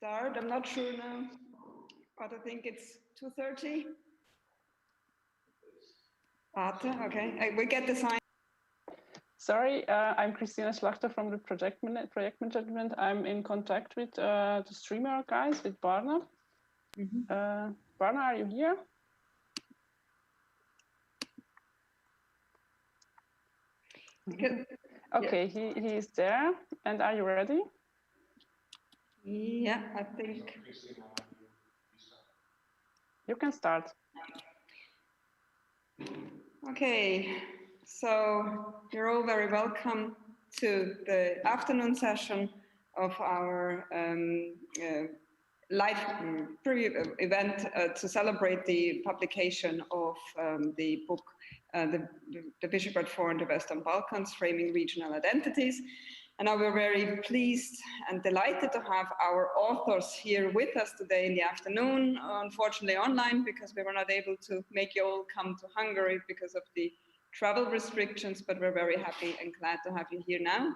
start. I'm not sure now, but I think it's 2:30. Okay, we get the sign. Sorry, I'm Christina Schlachter from the project management. I'm in contact with the streamer guys, with Barna. Barna, are you here? Okay, he is there. And are you ready? Yeah, I think. You can start. Okay, so you're all very welcome to the afternoon session of our live event to celebrate the publication of the book, the Visegrad for the Western Balkans, Framing Regional Identities. And now we're very pleased and delighted to have our authors here with us today in the afternoon, unfortunately online, because we were not able to make you all come to Hungary because of the travel restrictions, but we're very happy and glad to have you here now.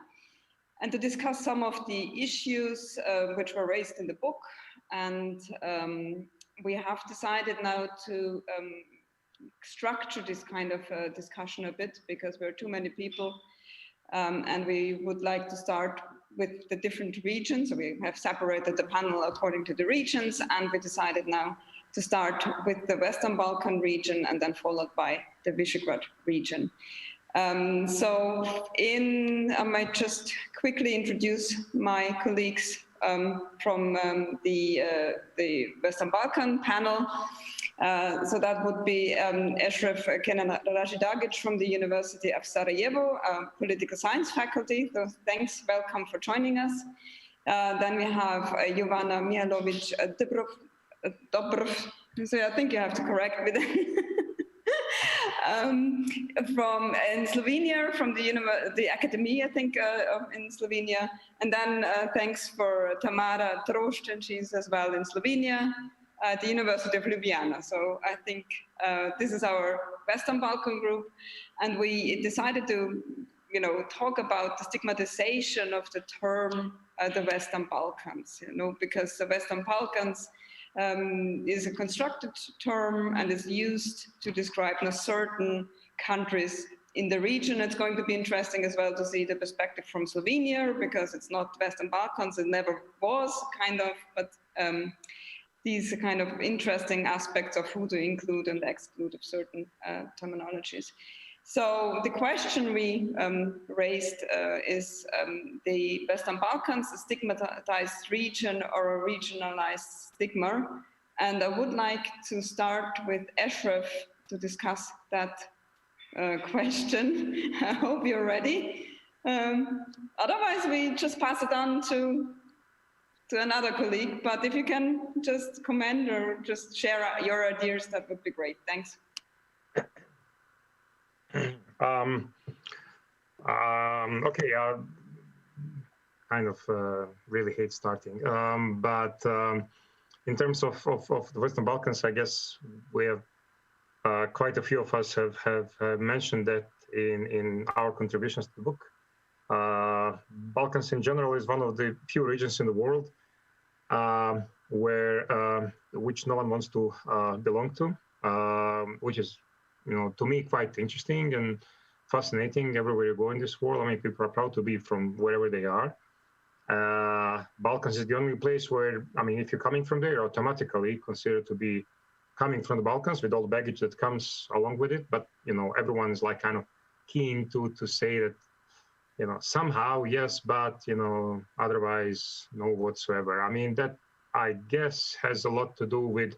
And to discuss some of the issues which were raised in the book. And we have decided now to structure this kind of discussion a bit because there are too many people. And we would like to start with the different regions. So we have separated the panel according to the regions, and we decided now to start with the Western Balkan region and then followed by the Visegrad region. So I might just quickly introduce my colleagues from the Western Balkan panel. So that would be Ashraf Kenan Rajidagic from the University of Sarajevo, political science faculty. So thanks, welcome for joining us. Then we have Jovana Mihalovic Dobrov. So I think you have to correct me then. From in Slovenia, from the academy, I think, in Slovenia. And then thanks for Tamara Trost, and she's as well in Slovenia, at the University of Ljubljana. So I think this is our Western Balkan group, and we decided to, talk about the stigmatization of the term the Western Balkans, because the Western Balkans is a constructed term and is used to describe certain countries in the region. It's going to be interesting as well to see the perspective from Slovenia, because it's not Western Balkans, it never was, kind of, but these kind of interesting aspects of who to include and exclude of certain terminologies. So the question we raised is the Western Balkans a stigmatized region or a regionalized stigma? And I would like to start with Ashraf to discuss that question. I hope you're ready. Otherwise, we just pass it on to another colleague. But if you can just comment or just share your ideas, that would be great. Thanks. Okay, kind of really hate starting, but in terms of the Western Balkans, I guess we have quite a few of us have mentioned that in our contributions to the book. Balkans in general is one of the few regions in the world which no one wants to belong to, which is, to me, quite interesting and fascinating. Everywhere you go in this world, I mean, people are proud to be from wherever they are. Balkans is the only place where, I mean, if you're coming from there, you're automatically considered to be coming from the Balkans with all the baggage that comes along with it. But, everyone is like kind of keen to say that, somehow, yes, but, otherwise, no whatsoever. I mean, that, I guess, has a lot to do with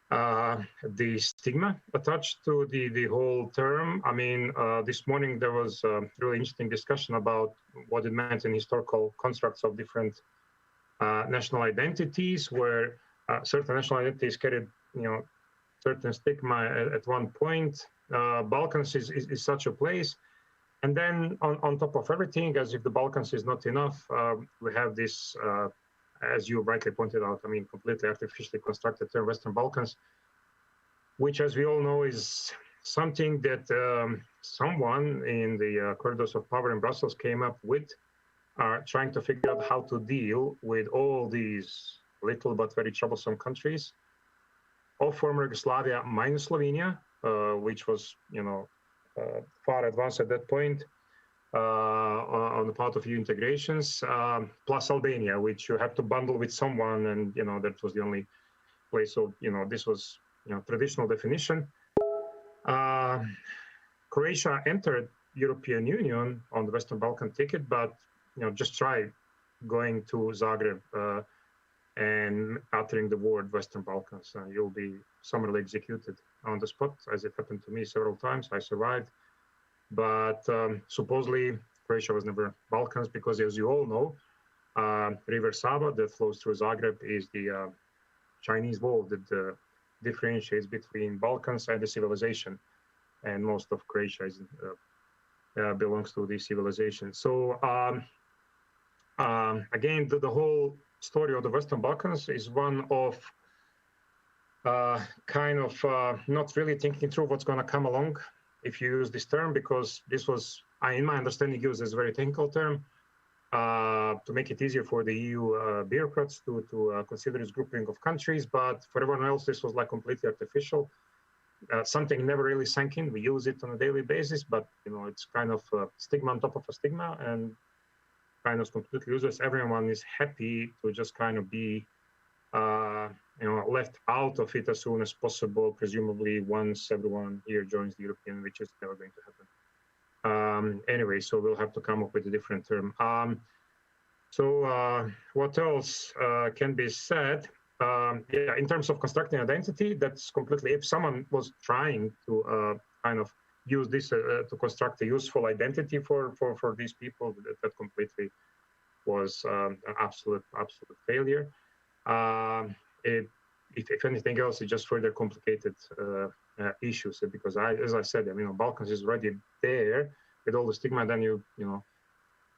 the stigma attached to the whole term. I mean, this morning there was a really interesting discussion about what it meant in historical constructs of different national identities, where certain national identities carried, certain stigma at one point. Balkans is such a place. And then on top of everything, as if the Balkans is not enough, we have this, as you rightly pointed out, I mean, completely artificially constructed term, Western Balkans, which, as we all know, is something that someone in the corridors of power in Brussels came up with are trying to figure out how to deal with all these little but very troublesome countries of former Yugoslavia minus Slovenia, which was, far advanced at that point on the part of EU integrations, plus Albania, which you have to bundle with someone, and that was the only place. So this was traditional definition. Croatia entered European Union on the Western Balkan ticket, but just try going to Zagreb and uttering the word Western Balkans, and you'll be summarily executed on the spot, as it happened to me several times. I survived, but supposedly Croatia was never Balkans because, as you all know, River Sava that flows through Zagreb is the Chinese wall that differentiates between Balkans and the civilization, and most of Croatia is, belongs to the civilization. So again, the whole story of the Western Balkans is one of not really thinking through what's going to come along if you use this term, because this was, in my understanding, used as a very technical term to make it easier for the EU bureaucrats to consider this grouping of countries. But for everyone else, this was like completely artificial. Something never really sank in. We use it on a daily basis, but it's kind of a stigma on top of a stigma, and kind of completely useless. Everyone is happy to just kind of be left out of it as soon as possible, presumably once everyone here joins the European, which is never going to happen. Anyway, so we'll have to come up with a different term. So what else can be said? In terms of constructing identity, that's completely, if someone was trying to kind of use this to construct a useful identity for these people, that completely was an absolute failure. If anything else, it just further complicated issues, because as I said, Balkans is already there with all the stigma. Then you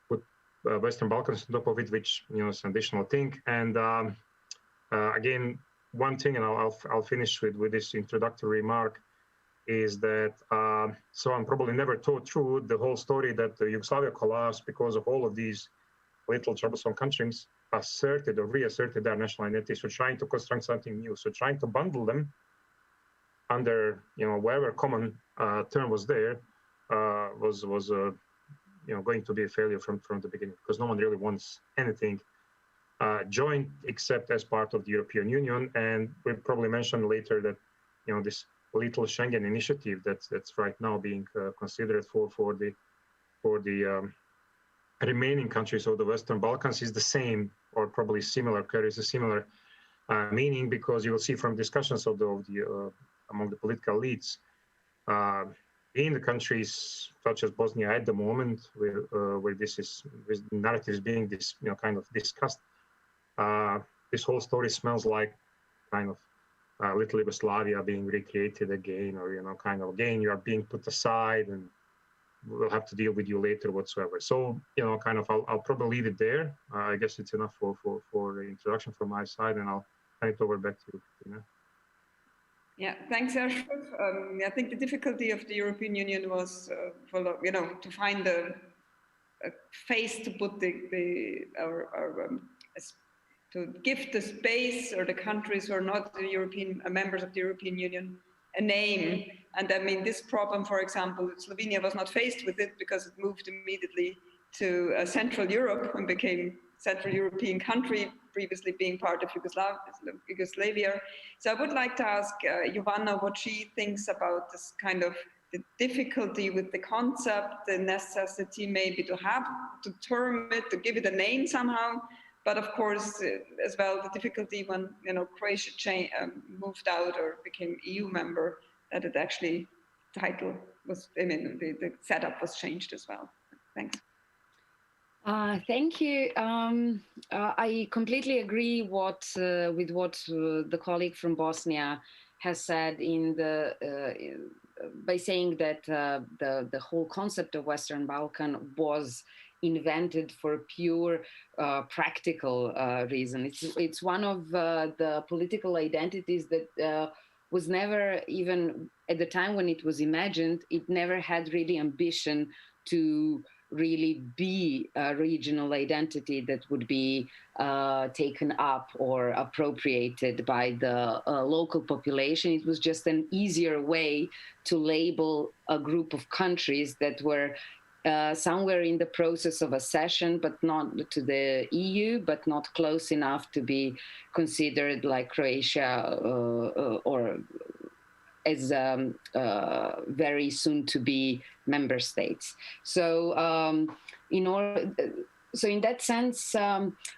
put Western Balkans on top of it, which is an additional thing. And again, one thing, and I'll finish with this introductory remark, is that someone probably never thought through the whole story that Yugoslavia collapsed because of all of these little troublesome countries asserted or reasserted their national identity. So trying to construct something new, so trying to bundle them under whatever common term was there was going to be a failure from the beginning, because no one really wants anything joined except as part of the European Union. And we'll probably mention later that this little Schengen initiative that's right now being considered for the remaining countries of the Western Balkans is the same, or probably similar, carries a similar meaning, because you will see from discussions of the among the political elites in the countries such as Bosnia at the moment, where this narrative is being kind of discussed. This whole story smells like kind of little Yugoslavia being recreated again, or kind of again you are being put aside and we'll have to deal with you later whatsoever. So kind of I'll probably leave it there. I guess it's enough for the introduction from my side, and I'll hand it over back to you, Christina. Yeah, thanks, Ashraf. I think the difficulty of the European Union was, to find a face to put to give the space, or the countries who are not the European members of the European Union, a name. And I mean, this problem, for example, Slovenia was not faced with it because it moved immediately to Central Europe and became Central European country, previously being part of Yugoslavia. So I would like to ask Joanna what she thinks about this kind of the difficulty with the concept, the necessity maybe to term it, to give it a name somehow. But of course, as well, the difficulty when Croatia moved out or became EU member, that it actually title was, the setup was changed as well. Thanks. Thank you. I completely agree with what the colleague from Bosnia has said by saying that the whole concept of Western Balkan was invented for pure practical reason. It's one of the political identities that was never, even at the time when it was imagined, it never had really ambition to really be a regional identity that would be taken up or appropriated by the local population. It was just an easier way to label a group of countries that were somewhere in the process of accession, but not to the EU, but not close enough to be considered like Croatia or as very soon to be member states. So so in that sense,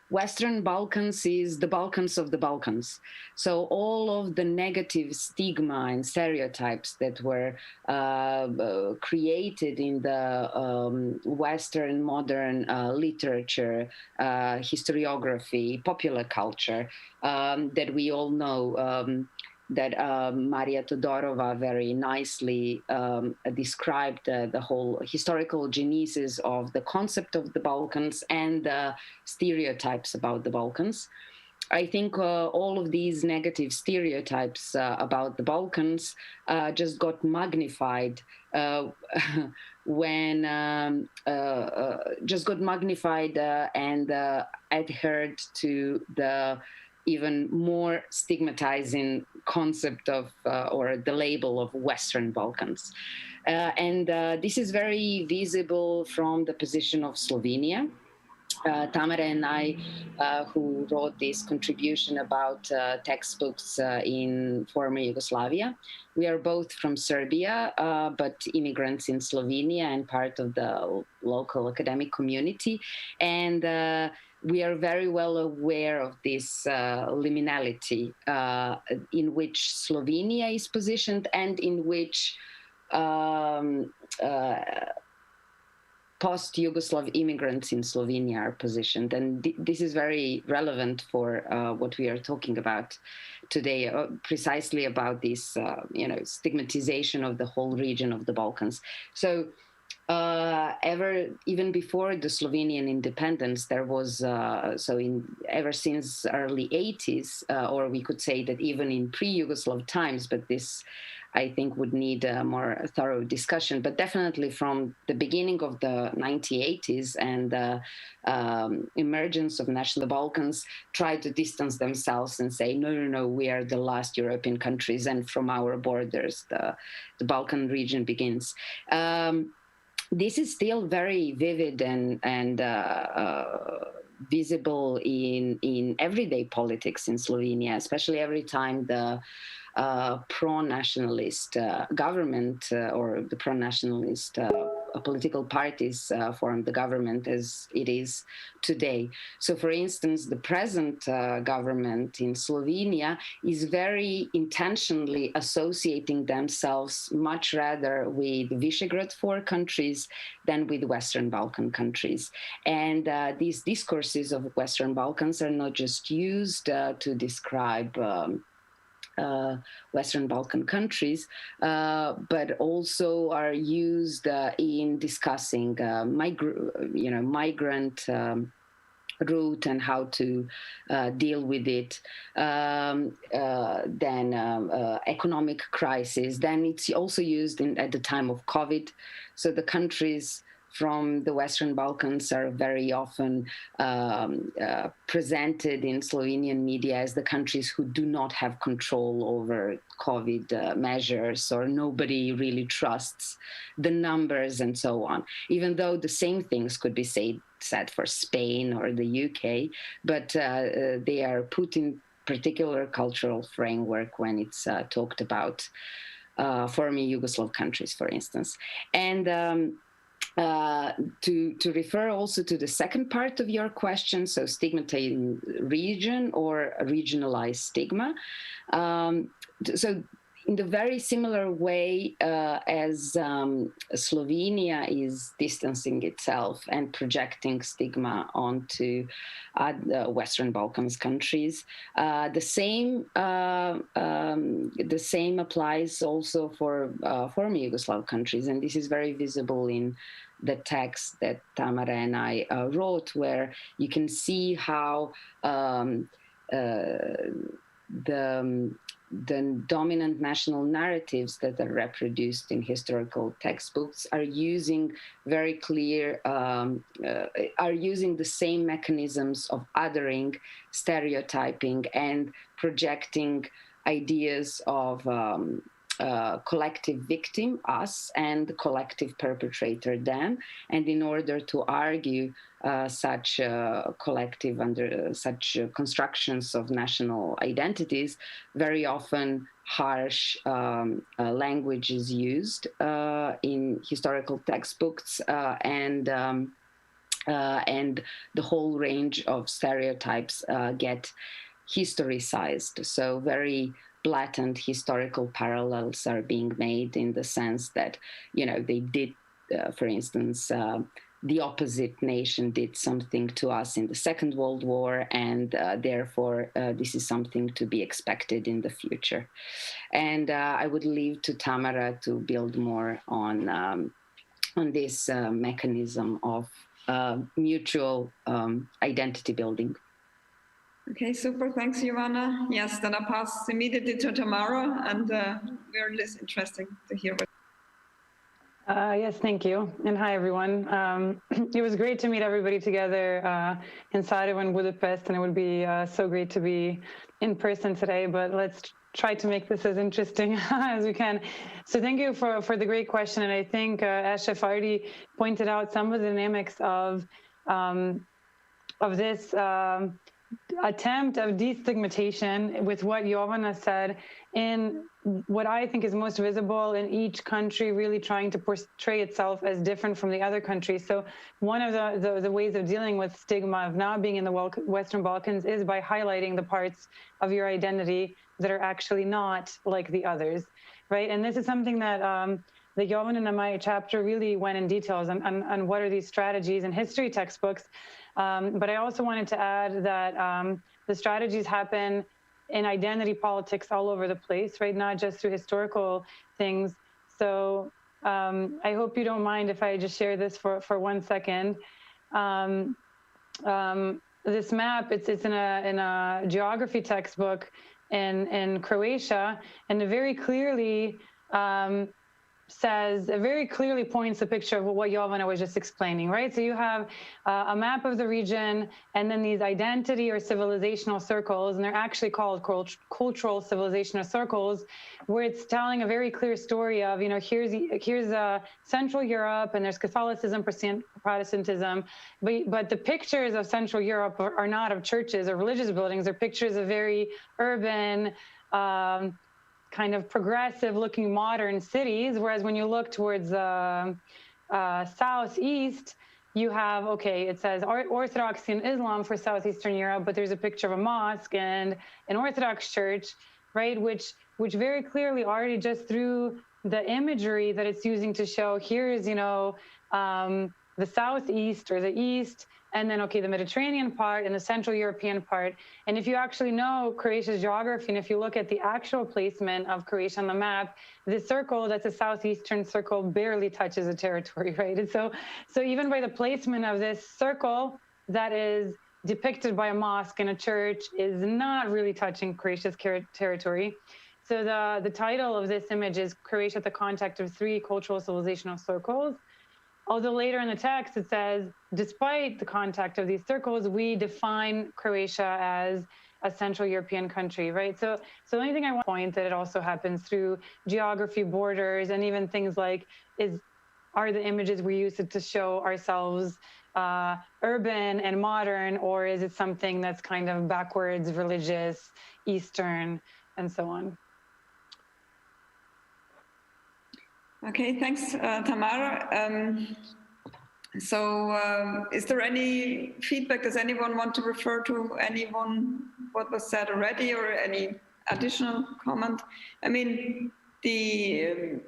Western Balkans is the Balkans of the Balkans. So all of the negative stigma and stereotypes that were created in the Western modern literature, historiography, popular culture that we all know, that Maria Todorova very nicely described the whole historical genesis of the concept of the Balkans and the stereotypes about the Balkans. I think all of these negative stereotypes about the Balkans just got magnified when and adhered to the even more stigmatizing concept of or the label of Western Balkans. And this is very visible from the position of Slovenia. Tamara and I, who wrote this contribution about textbooks in former Yugoslavia, we are both from Serbia, but immigrants in Slovenia and part of the local academic community. And we are very well aware of this liminality in which Slovenia is positioned and in which post-Yugoslav immigrants in Slovenia are positioned. And this is very relevant for what we are talking about today, precisely about this stigmatization of the whole region of the Balkans. So even before the Slovenian independence, there was ever since early 80s, or we could say that even in pre-Yugoslav times, but this I think would need a more thorough discussion, but definitely from the beginning of the 1980s and the emergence of national Balkans tried to distance themselves and say, no, we are the last European countries, and from our borders, the Balkan region begins. This is still very vivid and visible in everyday politics in Slovenia, especially every time the pro-nationalist government or the pro-nationalist political parties form the government as it is today. So, for instance, the present government in Slovenia is very intentionally associating themselves much rather with Visegrad 4 countries than with Western Balkan countries. And these discourses of Western Balkans are not just used to describe Western Balkan countries, but also are used in discussing migrant route and how to deal with it. Then economic crisis. Then it's also used at the time of COVID. So the countries from the Western Balkans are very often presented in Slovenian media as the countries who do not have control over COVID measures, or nobody really trusts the numbers and so on, even though the same things could be said for Spain or the UK, but they are put in particular cultural framework when it's talked about former Yugoslav countries, for instance. And to refer also to the second part of your question, so stigmatizing region or regionalized stigma. So in the very similar way as Slovenia is distancing itself and projecting stigma onto Western Balkans countries, the same applies also for former Yugoslav countries, and this is very visible in the text that Tamara and I wrote, where you can see how the the dominant national narratives that are reproduced in historical textbooks are using very clear, are using the same mechanisms of othering, stereotyping, and projecting ideas of collective victim, us, and collective perpetrator, them. And in order to argue such collective under such constructions of national identities, very often harsh language is used in historical textbooks, and the whole range of stereotypes get historicized. So very blatant historical parallels are being made in the sense that, you know, they did, for instance, the opposite nation did something to us in the Second World War, and therefore this is something to be expected in the future. And I would leave to Tamara to build more on this mechanism of mutual identity building. Okay, super. Thanks, Joanna. Yes, then I'll pass immediately to Tamara, and very interesting to hear what. Yes, thank you. And hi, everyone. It was great to meet everybody together in Sarajevo and Budapest, and it would be so great to be in person today, but let's try to make this as interesting as we can. So thank you for the great question. And I think Ashraf already pointed out some of the dynamics of this attempt of destigmatization with what Jovana said in what I think is most visible in each country really trying to portray itself as different from the other countries. So one of the ways of dealing with stigma of not being in the Western Balkans is by highlighting the parts of your identity that are actually not like the others, right? And this is something that the Jovana and my chapter really went in details on what are these strategies in history textbooks. But I also wanted to add that the strategies happen in identity politics all over the place, right? Not just through historical things. So I hope you don't mind if I just share this for 1 second. This map, it's in a geography textbook in Croatia, and it very clearly points the picture of what Jovana was just explaining, right? So you have a map of the region, and then these identity or civilizational circles, and they're actually called cultural civilizational circles, where it's telling a very clear story of, you know, here's Central Europe, and there's Catholicism, Protestantism, but the pictures of Central Europe are not of churches or religious buildings. They're pictures of very urban, kind of progressive looking modern cities, whereas when you look towards the southeast, you have, okay, it says Orthodoxy and Islam for Southeastern Europe, but there's a picture of a mosque and an Orthodox church, right, which very clearly already just through the imagery that it's using to show here's, you know, the southeast or the east, and then, okay, the Mediterranean part and the Central European part. And if you actually know Croatia's geography, and if you look at the actual placement of Croatia on the map, this circle that's a southeastern circle barely touches a territory, right? And so even by the placement of this circle that is depicted by a mosque and a church is not really touching Croatia's territory. So the title of this image is Croatia at the Contact of Three Cultural Civilizational Circles. Although later in the text it says, despite the contact of these circles, we define Croatia as a Central European country, right? So the only thing I want to point that it also happens through geography, borders, and even things like are the images we use to show ourselves urban and modern, or is it something that's kind of backwards, religious, Eastern, and so on? Okay, thanks, Tamara. Is there any feedback? Does anyone want to refer to what was said already, or any additional comment? I mean, the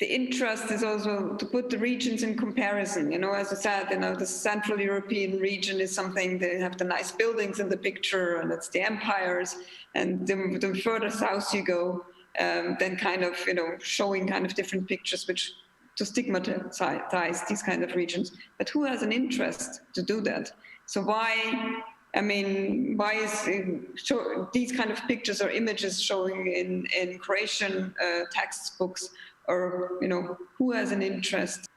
interest is also to put the regions in comparison. You know, as I said, you know, the Central European region is something, they have the nice buildings in the picture, and it's the empires, and the further south you go, then kind of, you know, showing kind of different pictures which to stigmatize these kind of regions. But who has an interest to do that? So why I mean, why is these kind of pictures or images showing in Croatian textbooks, or who has an interest?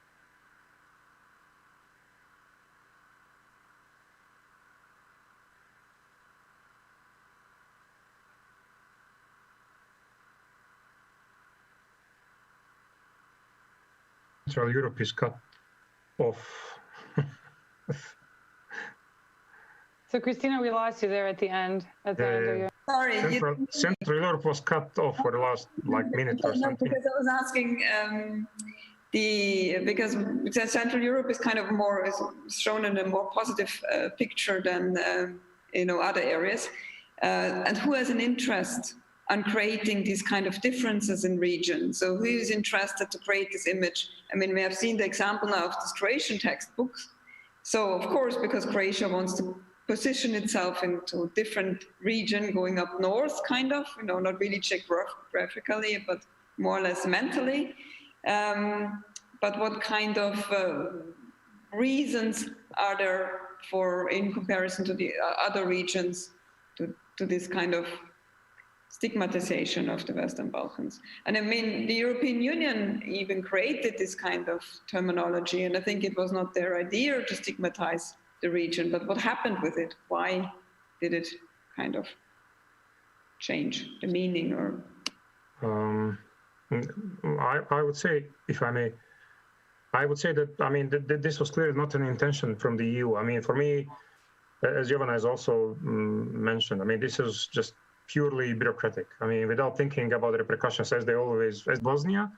Central Europe is cut off. So Christina, we lost you there at the end. At the end of your... Sorry, Central Europe was cut off for the last minute or something. Because I was asking because Central Europe is kind of more shown in a more positive picture than other areas, and who has an interest on creating these kind of differences in regions? So who is interested to create this image? I mean, we have seen the example now of this Croatian textbooks. So of course, because Croatia wants to position itself into a different region going up north, kind of, not really geographically, but more or less mentally. But what kind of reasons are there in comparison to the other regions to this kind of stigmatization of the Western Balkans? And I mean, the European Union even created this kind of terminology, and I think it was not their idea to stigmatize the region, but what happened with it? Why did it kind of change the meaning? Or I would say, if I may, I would say that, I mean, this was clearly not an intention from the EU. I mean, for me, as Jovana has also mentioned, I mean, this is just purely bureaucratic. I mean, without thinking about the repercussions, as Bosnia,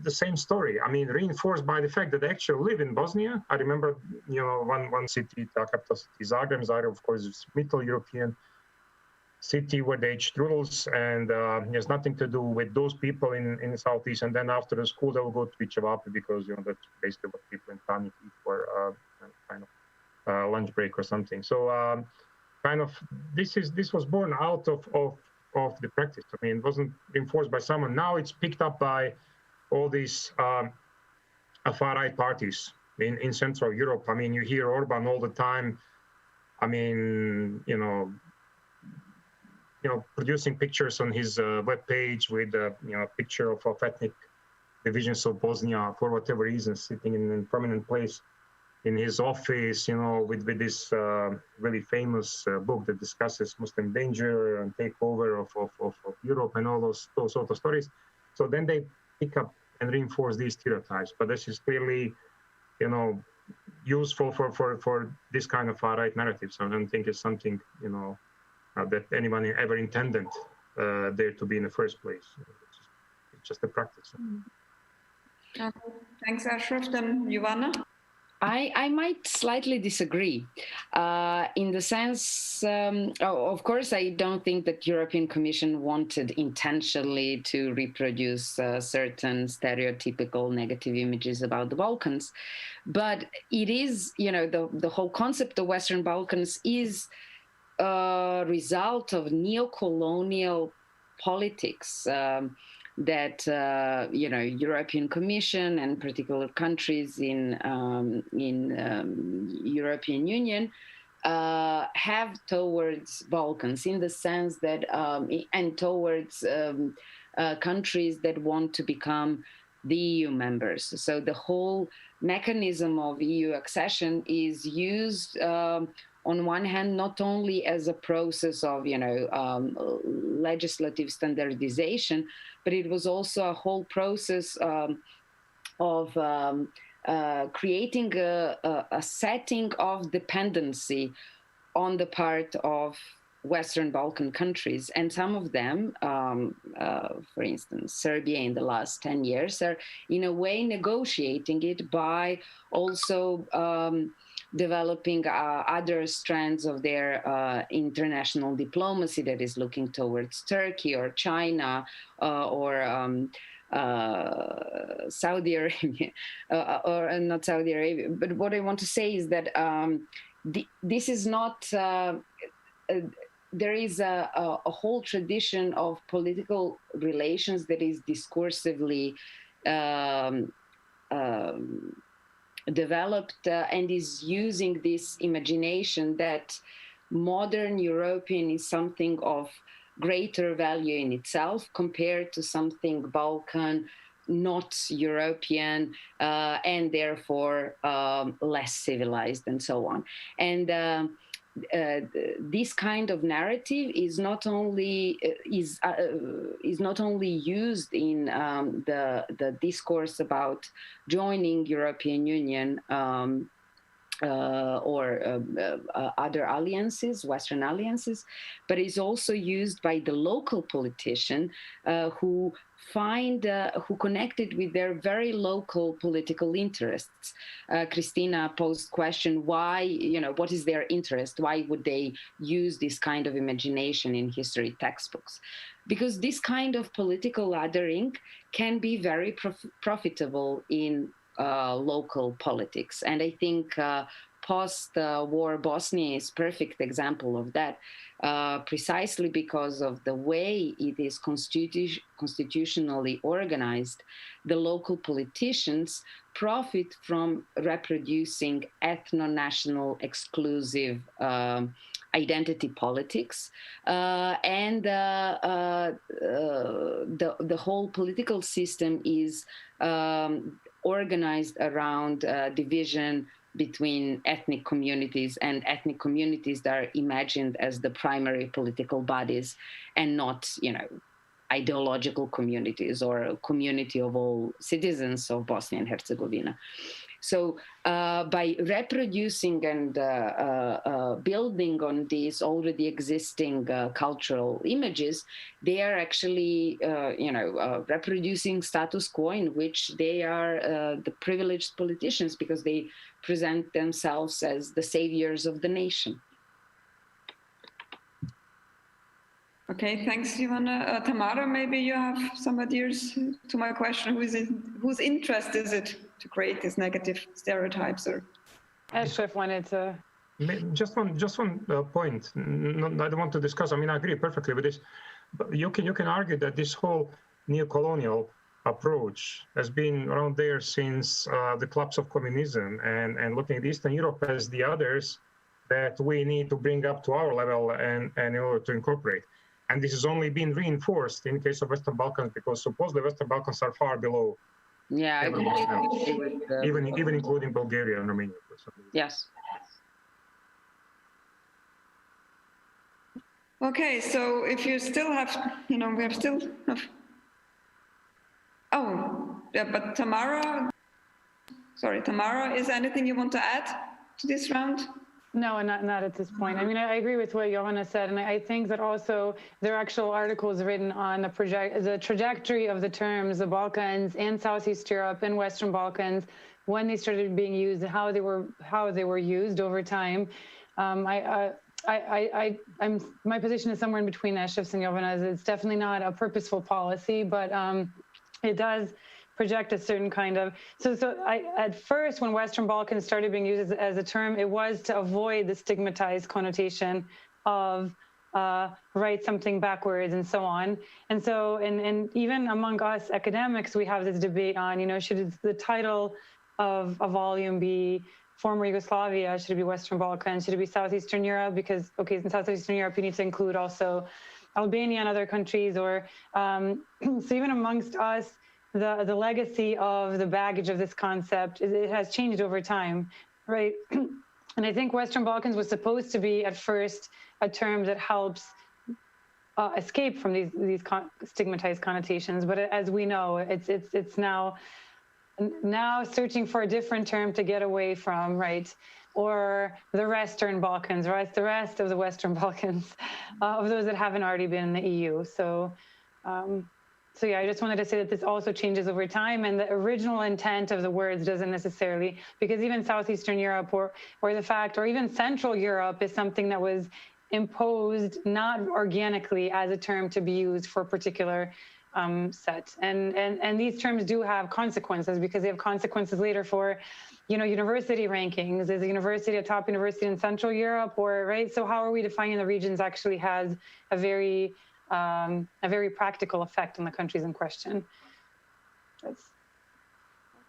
the same story. I mean, reinforced by the fact that they actually live in Bosnia. I remember, one city, the capital city, Zagreb. Zagreb, of course, is Middle European city where they age rules, and has nothing to do with those people in the southeast. And then after the school, they will go to Visegrad because that's basically what people in Tanit eat for kind of lunch break or something. So kind of this was born out of the practice. I mean, it wasn't enforced by someone. Now it's picked up by all these far-right parties in Central Europe. I mean, you hear Orban all the time. I mean, producing pictures on his webpage with a picture of ethnic divisions of Bosnia for whatever reason, sitting in a prominent place in his office, with this really famous book that discusses Muslim danger and takeover of Europe and all those sort of stories. So then they pick up and reinforce these stereotypes. But this is clearly, useful for this kind of far-right narratives. I don't think it's something, that anyone ever intended there to be in the first place. It's just a practice. Thanks, Ashraf. Then Jovana? I might slightly disagree in the sense, of course, I don't think that European Commission wanted intentionally to reproduce certain stereotypical negative images about the Balkans, but it is, the whole concept of Western Balkans is a result of neo-colonial politics that European Commission and particular countries in European Union have towards Balkans, in the sense that and towards countries that want to become the EU members. So the whole mechanism of EU accession is used on one hand, not only as a process of, legislative standardization, but it was also a whole process of creating a setting of dependency on the part of Western Balkan countries. And some of them, for instance, Serbia in the last 10 years, are in a way negotiating it by also developing other strands of their international diplomacy that is looking towards Turkey or China or Saudi Arabia, or not Saudi Arabia. But what I want to say is that this is not, there is a whole tradition of political relations that is discursively developed and is using this imagination that modern European is something of greater value in itself compared to something Balkan, not European, and therefore less civilized, and so on. And this kind of narrative is not only used in the discourse about joining European Union or other alliances, Western alliances, but is also used by the local politician who connected with their very local political interests. Christina posed question, why, what is their interest? Why would they use this kind of imagination in history textbooks? Because this kind of political laddering can be very profitable in local politics. And I think post-war Bosnia is a perfect example of that, precisely because of the way it is constitutionally organized. The local politicians profit from reproducing ethno-national exclusive identity politics, and the whole political system is organized around division between ethnic communities, and ethnic communities that are imagined as the primary political bodies and not, ideological communities or a community of all citizens of Bosnia and Herzegovina. So by reproducing and building on these already existing cultural images, they are actually, reproducing status quo in which they are the privileged politicians because they present themselves as the saviors of the nation. Okay, thanks, Ivana. Tamara, maybe you have some ideas to my question. Whose interest is it to create these negative stereotypes? Or Eshraf wanted to. Just one point. I don't want to discuss. I mean, I agree perfectly with this. But you can argue that this whole neo-colonial approach has been around there since the collapse of communism, and looking at Eastern Europe as the others that we need to bring up to our level and in order to incorporate. And this has only been reinforced in the case of Western Balkans, because supposedly Western Balkans are far below. Yeah, I completely agree with even including Bulgaria and Romania. For some reason. Yes. Okay, so if you still have, we have still have. Oh, yeah, but Tamara, is there anything you want to add to this round? No, not at this point. I mean, I agree with what Johanna said, and I think that also there are actual articles written on the trajectory of the terms, the Balkans and Southeast Europe and Western Balkans, when they started being used and how they were used over time. My position is somewhere in between Eshraf's and Jovanna's. It's definitely not a purposeful policy, but it does project a certain kind of, at first when Western Balkans started being used as a term, it was to avoid the stigmatized connotation of write something backwards and so on. And so, and even among us academics, we have this debate on, should the title of a volume be former Yugoslavia? Should it be Western Balkans? Should it be Southeastern Europe? Because, okay, in Southeastern Europe, you need to include also Albania and other countries, or so even amongst us, the legacy of the baggage of this concept, it has changed over time, right? And I think Western Balkans was supposed to be at first a term that helps escape from these stigmatized connotations, but as we know, it's now searching for a different term to get away from, right? Or the Western Balkans, right? The rest of the Western Balkans, of those that haven't already been in the EU. So yeah, I just wanted to say that this also changes over time, and the original intent of the words doesn't necessarily, because even Southeastern Europe or the fact, or even Central Europe is something that was imposed not organically as a term to be used for a particular set. And these terms do have consequences, because they have consequences later for, university rankings. Is a university a top university in Central Europe, or, right? So how are we defining the regions actually has a very practical effect on the countries in question.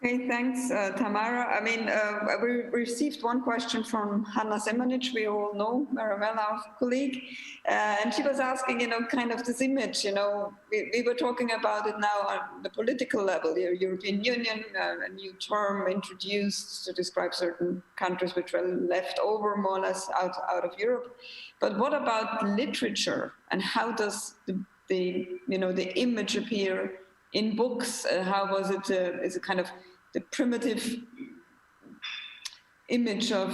Okay, thanks, Tamara. I mean, we received one question from Hanna Semanic, we all know very well, our colleague, and she was asking, kind of this image, we were talking about it now on the political level, the European Union, a new term introduced to describe certain countries which were left over more or less out of Europe. But what about literature, and how does the image appear in books? How was it? Is it kind of the primitive image of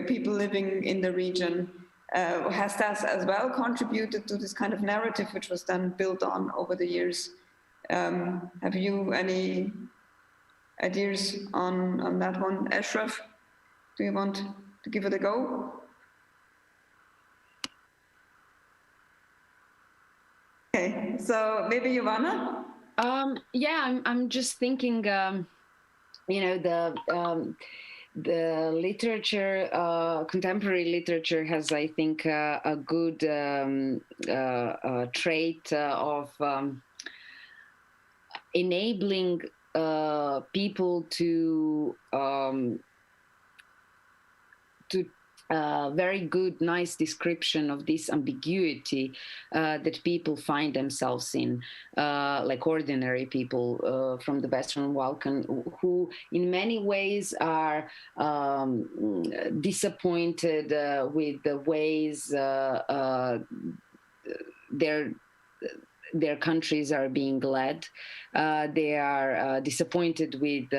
people living in the region? Has that as well contributed to this kind of narrative, which was then built on over the years? Have you any ideas on that one, Ashraf? Do you want to give it a go? Okay, so maybe Giovanna? Yeah, I'm just thinking, the literature, contemporary literature has, I think, a good trait of enabling people to very good, nice description of this ambiguity that people find themselves in, like ordinary people from the Western Balkans, who in many ways are disappointed with the ways their countries are being led. They are disappointed with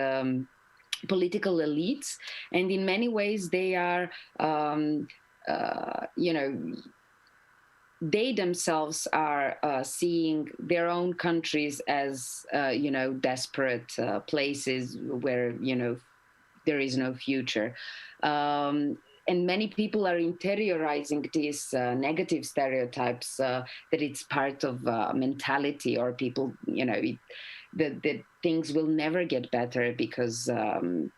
political elites, and in many ways they are, they themselves are seeing their own countries as, desperate places where, there is no future. And many people are interiorizing these negative stereotypes that it's part of mentality, or people, that things will never get better because, that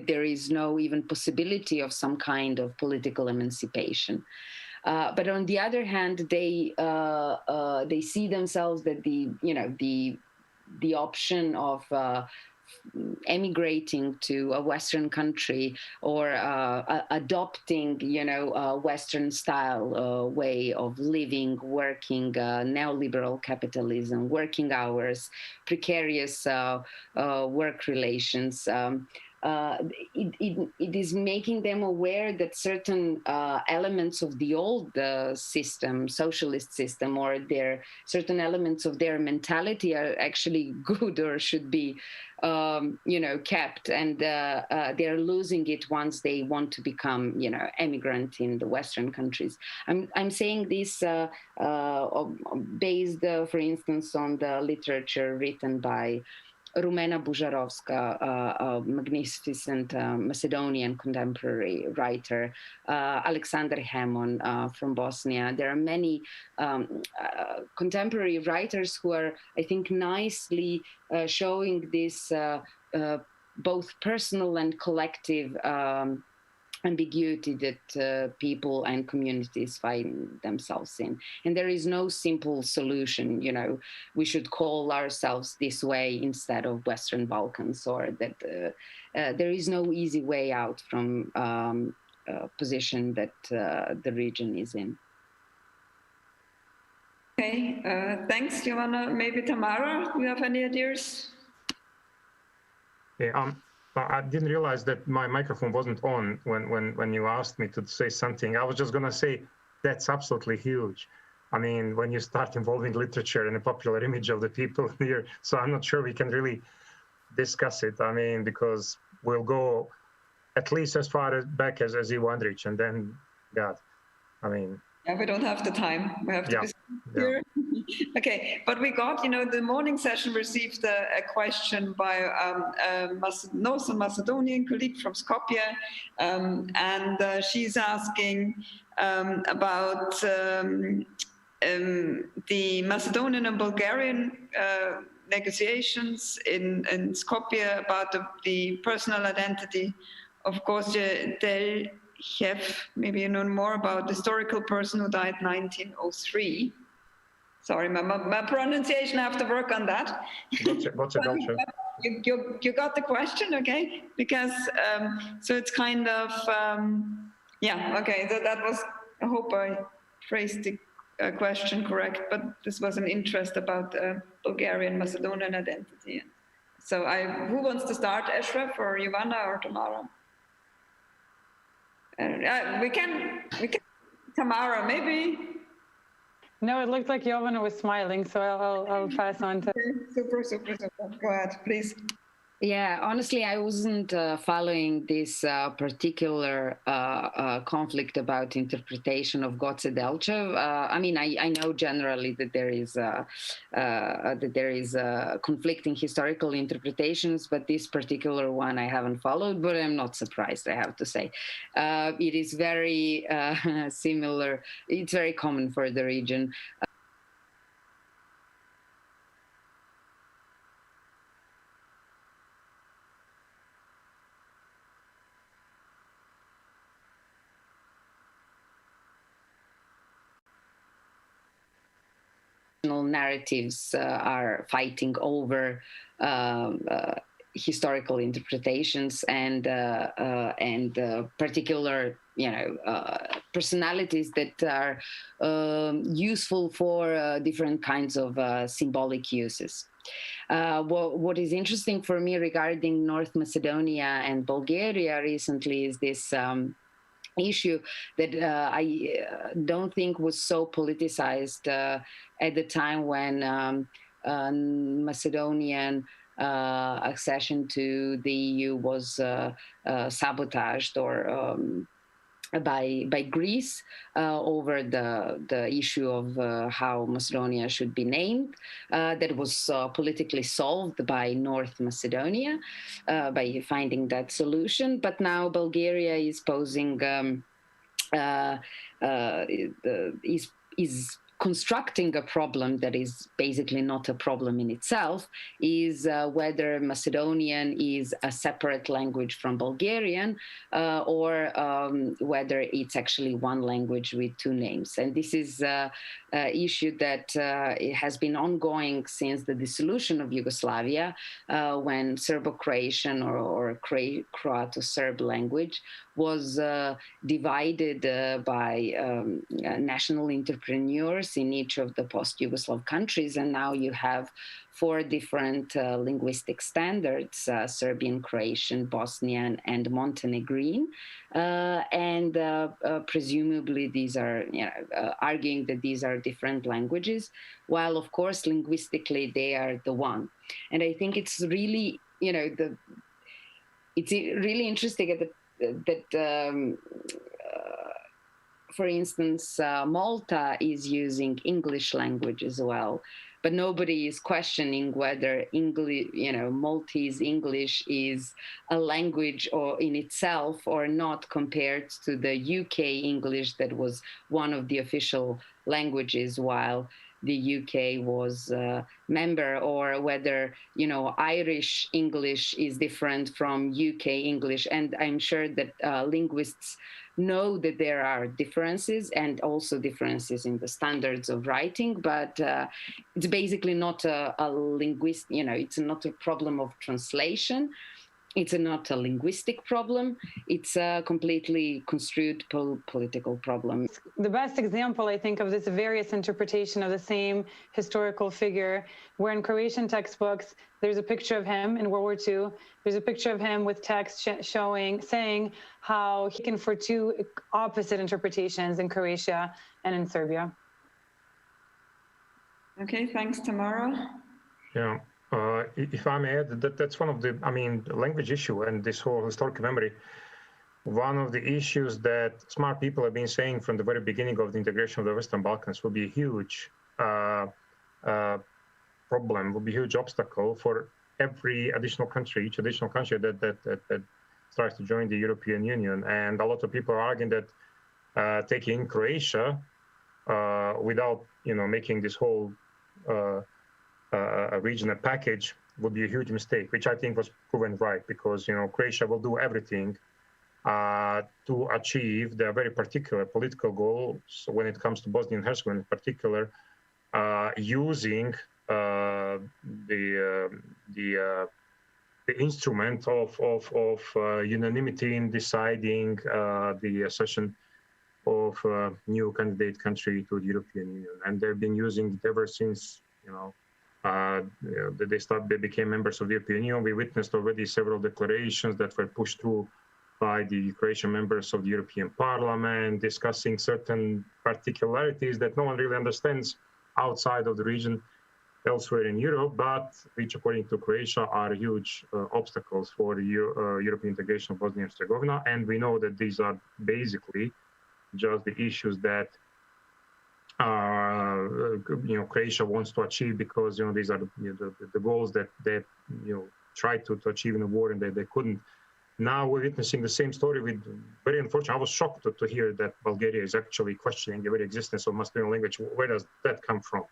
there is no even possibility of some kind of political emancipation. But on the other hand, they see themselves that the option of emigrating to a Western country, or adopting, a Western style way of living, working, neoliberal capitalism, working hours, precarious work relations. It is making them aware that certain elements of the old system, socialist system, or certain elements of their mentality are actually good, or should be, kept, and they're losing it once they want to become, emigrant in the Western countries. I'm saying this based, for instance, on the literature written by Rumena Bujarovska, a magnificent Macedonian contemporary writer, Alexander Hemon from Bosnia. There are many contemporary writers who are, I think, nicely showing this both personal and collective ambiguity that people and communities find themselves in. And there is no simple solution, we should call ourselves this way instead of Western Balkans, or that there is no easy way out from a position that the region is in. Okay, thanks, Giovanna. Maybe Tamara, do you have any ideas? Yeah, I didn't realize that my microphone wasn't on when you asked me to say something. I was just going to say that's absolutely huge. I mean, when you start involving literature and the popular image of the people here, so I'm not sure we can really discuss it. I mean, because we'll go at least as far back as Ivo Andrić, and then God, I mean. Yeah, we don't have the time. We have to be here. Okay, but we got, the morning session received a question by a Northern Macedonian colleague from Skopje, and she's asking about the Macedonian and Bulgarian negotiations in Skopje about the personal identity of course, Teil, maybe you know more about the historical person who died 1903. Sorry, my pronunciation, I have to work on that. What's it? You got the question, okay? Because, so it's kind of, yeah, okay, so that was, I hope I phrased the question correct, but this was an interest about Bulgarian Macedonian identity. So who wants to start, Ashraf or Ivana or Tamara? We can, Tamara, maybe. No, it looked like Jovana was smiling, so I'll pass on to. Super. Go ahead, please. Yeah, honestly, I wasn't following this particular conflict about interpretation of Goce Delchev. I mean, I know generally that there is conflicting historical interpretations, but this particular one I haven't followed. But I'm not surprised, I have to say. It is very similar. It's very common for the region. Narratives are fighting over historical interpretations and particular, personalities that are useful for different kinds of symbolic uses. What is interesting for me regarding North Macedonia and Bulgaria recently is this issue that I don't think was so politicized at the time when Macedonian accession to the EU was sabotaged or by Greece over the issue of how Macedonia should be named. That was politically solved by North Macedonia by finding that solution. But now Bulgaria is posing is constructing a problem that is basically not a problem in itself, is whether Macedonian is a separate language from Bulgarian or whether it's actually one language with two names. And this is an issue that it has been ongoing since the dissolution of Yugoslavia, when Serbo-Croatian or Croato-Serb language was divided by national entrepreneurs in each of the post-Yugoslav countries. And now you have 4 different linguistic standards, Serbian, Croatian, Bosnian, and Montenegrin. And presumably these are, arguing that these are different languages, while of course linguistically they are the one. And I think it's really, it's really interesting that for instance, Malta is using English language as well, but nobody is questioning whether English, Maltese English is a language or in itself or not compared to the UK English that was one of the official languages while the UK was a member, or whether, Irish English is different from UK English. And I'm sure that linguists know that there are differences and also differences in the standards of writing, but it's basically not a linguist, it's not a problem of translation. It's not a linguistic problem. It's a completely construed political problem. The best example, I think, of this various interpretation of the same historical figure, where in Croatian textbooks, there's a picture of him in World War II. There's a picture of him with text saying how he can for 2 opposite interpretations in Croatia and in Serbia. Okay, thanks, Tamara. Yeah. If I may add, that's one of the, language issue and this whole historical memory. One of the issues that smart people have been saying from the very beginning of the integration of the Western Balkans will be a huge problem, will be a huge obstacle for every additional country, each additional country that tries to join the European Union. And a lot of people are arguing that taking Croatia without, making this whole a regional package would be a huge mistake, which I think was proven right, because Croatia will do everything to achieve their very particular political goals when it comes to Bosnia and Herzegovina in particular, using the instrument of unanimity in deciding the accession of new candidate country to the European Union, and they've been using it ever since they became members of the European Union. We witnessed already several declarations that were pushed through by the Croatian members of the European Parliament, discussing certain particularities that no one really understands outside of the region elsewhere in Europe, but which, according to Croatia, are huge obstacles for the European integration of Bosnia and Herzegovina. And we know that these are basically just the issues that Croatia wants to achieve, because these are the goals that they tried to achieve in the war and they couldn't. Now we're witnessing the same story with, very unfortunate. I was shocked to hear that Bulgaria is actually questioning the very existence of Macedonian language. Where does that come from?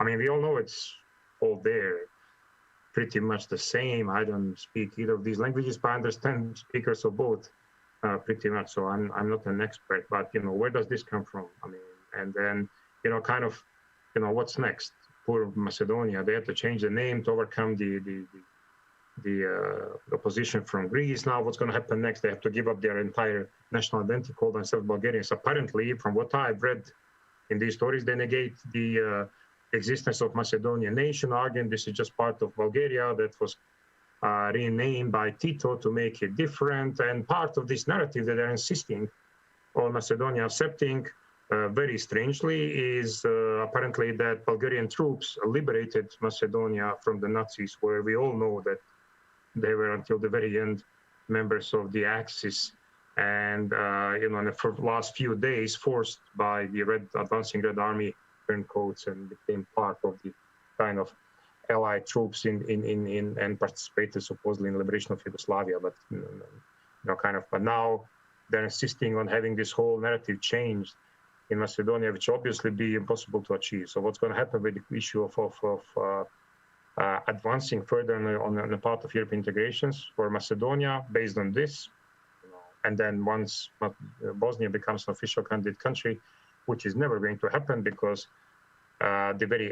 I mean, we all know it's all there, pretty much the same. I don't speak either of these languages, but I understand speakers of both pretty much. So I'm not an expert, but where does this come from? I mean, and then what's next? Poor Macedonia. They had to change the name to overcome the opposition from Greece. Now what's going to happen next? They have to give up their entire national identity, call themselves Bulgarians. Apparently, from what I've read in these stories, they negate the existence of Macedonian nation, arguing this is just part of Bulgaria that was renamed by Tito to make it different. And part of this narrative that they're insisting on Macedonia accepting, very strangely, is apparently that Bulgarian troops liberated Macedonia from the Nazis, where we all know that they were until the very end members of the Axis, and in the last few days forced by the advancing Red Army turncoats and became part of the kind of Allied troops and participated supposedly in the liberation of Yugoslavia, but but now they're insisting on having this whole narrative changed in Macedonia, which obviously be impossible to achieve. So what's going to happen with the issue of advancing further on the part of European integrations for Macedonia based on this, and then once Bosnia becomes an official candidate country, which is never going to happen because the very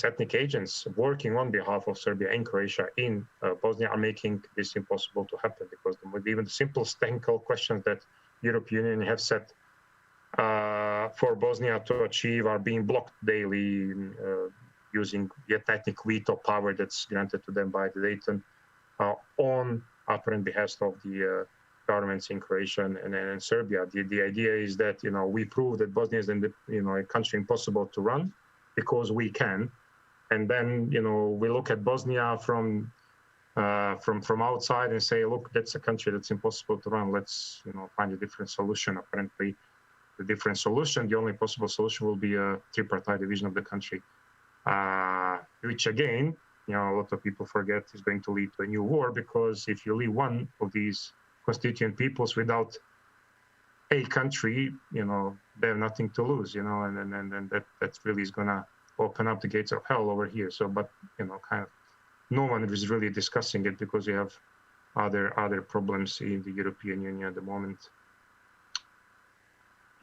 ethnic agents working on behalf of Serbia and Croatia in Bosnia are making this impossible to happen, because even the simplest technical questions that European Union have set for Bosnia to achieve are being blocked daily using the ethnic veto power that's granted to them by the Dayton on apparent behest of the governments in Croatia and Serbia. The idea is that we prove that Bosnia is a country impossible to run because we can, and then we look at Bosnia from outside and say, look, that's a country that's impossible to run. Let's find a different solution. Apparently, the only possible solution will be a tripartite division of the country, which again, a lot of people forget, is going to lead to a new war, because if you leave one of these constituent peoples without a country, they have nothing to lose, and that really is going to open up the gates of hell over here. So, but kind of no one is really discussing it because we have other problems in the European Union at the moment.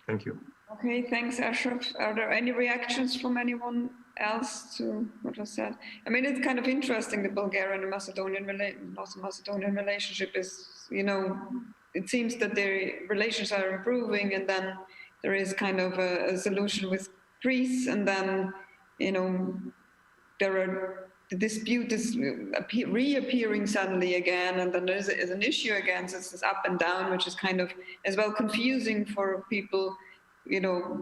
Thank you. Okay, thanks, Ashraf. Are there any reactions from anyone else to what was said? I mean, it's kind of interesting, the Bulgarian and Macedonian relationship is, it seems that their relations are improving, and then there is kind of a solution with Greece, and then, the dispute is reappearing suddenly again, and then there's an issue again, so it's this up and down, which is kind of as well confusing for people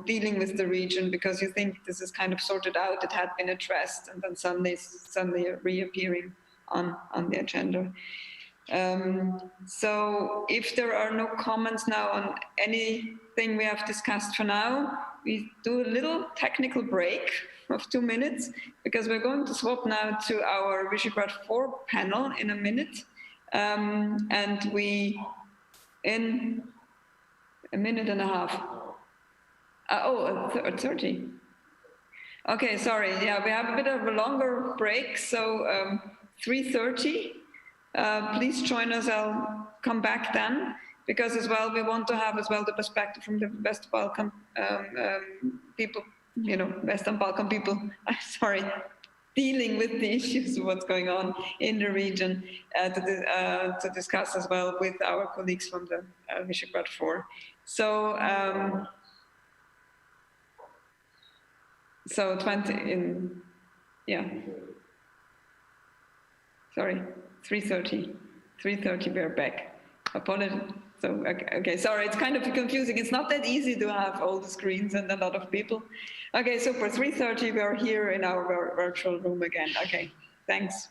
dealing with the region, because you think this is kind of sorted out, it had been addressed, and then suddenly reappearing on the agenda. So if there are no comments now on anything we have discussed for now, we do a little technical break of 2 minutes, because we're going to swap now to our Visegrad 4 panel in a minute, and we, in a minute and a half, 30. Okay, sorry. Yeah, we have a bit of a longer break, so 3:30. Please join us. I'll come back then, because as well we want to have as well the perspective from the West Balkan people Western Balkan people, sorry, dealing with the issues of what's going on in the region to discuss as well with our colleagues from the Visegrad 4. So, so 20 in, yeah. Sorry, 3:30. 3:30 we're back. Apologies. So, okay, sorry, it's kind of confusing. It's not that easy to have all the screens and a lot of people. Okay, so for 3:30 we're here in our virtual room again. Okay, thanks.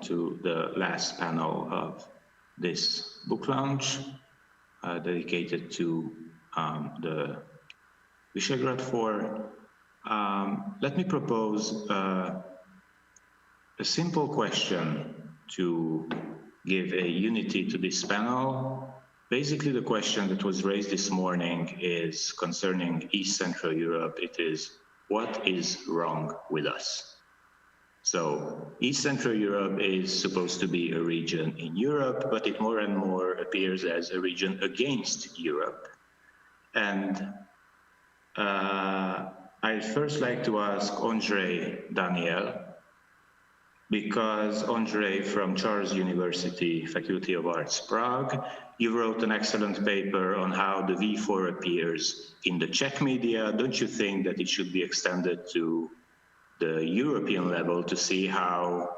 to the last panel of this book launch dedicated to the Visegrad 4. Let me propose a simple question to give a unity to this panel. Basically, the question that was raised this morning is concerning East Central Europe. It is, what is wrong with us? So East Central Europe is supposed to be a region in Europe, but it more and more appears as a region against Europe. And I'd first like to ask Ondřej Daniel, because Ondřej from Charles University, Faculty of Arts, Prague, you wrote an excellent paper on how the V4 appears in the Czech media. Don't you think that it should be extended to the European level to see how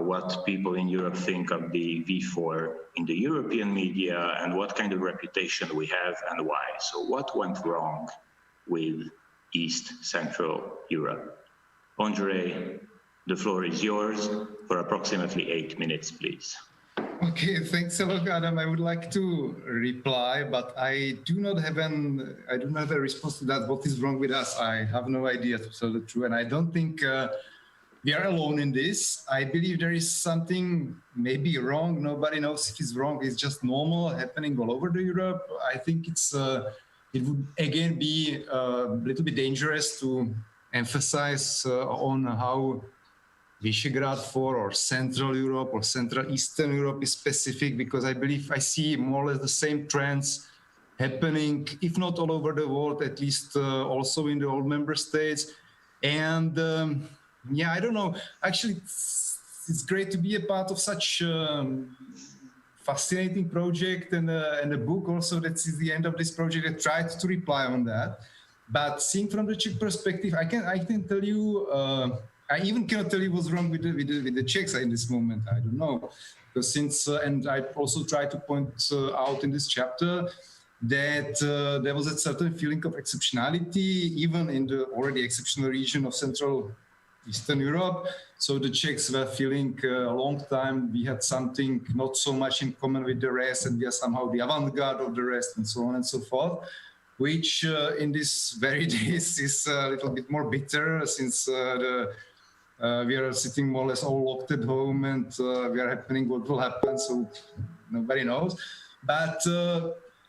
what people in Europe think of the V4 in the European media and what kind of reputation we have and why? So what went wrong with East Central Europe? Ondřej, the floor is yours for approximately 8 minutes, please. Okay, thanks a lot, Adam. I would like to reply, but I do not have a response to that. What is wrong with us? I have no idea, to tell the truth, and I don't think we are alone in this. I believe there is something maybe wrong. Nobody knows if it's wrong. It's just normal, happening all over the Europe. I think it would again be a little bit dangerous to emphasize on how Visegrad 4 or Central Europe or Central Eastern Europe is specific, because I believe I see more or less the same trends happening, if not all over the world, at least also in the old member states. And yeah, I don't know. Actually, it's great to be a part of such fascinating project, and a book also that's the end of this project. I tried to reply on that. But seeing from the Czech perspective, I can tell you, I even cannot tell you what's wrong with the Czechs in this moment. I don't know, because and I also try to point out in this chapter that there was a certain feeling of exceptionality, even in the already exceptional region of Central Eastern Europe. So the Czechs were feeling a long time we had something not so much in common with the rest, and we are somehow the avant-garde of the rest, and so on and so forth, which in these very days is a little bit more bitter, since we are sitting more or less all locked at home, and we are happening what will happen, so nobody knows. But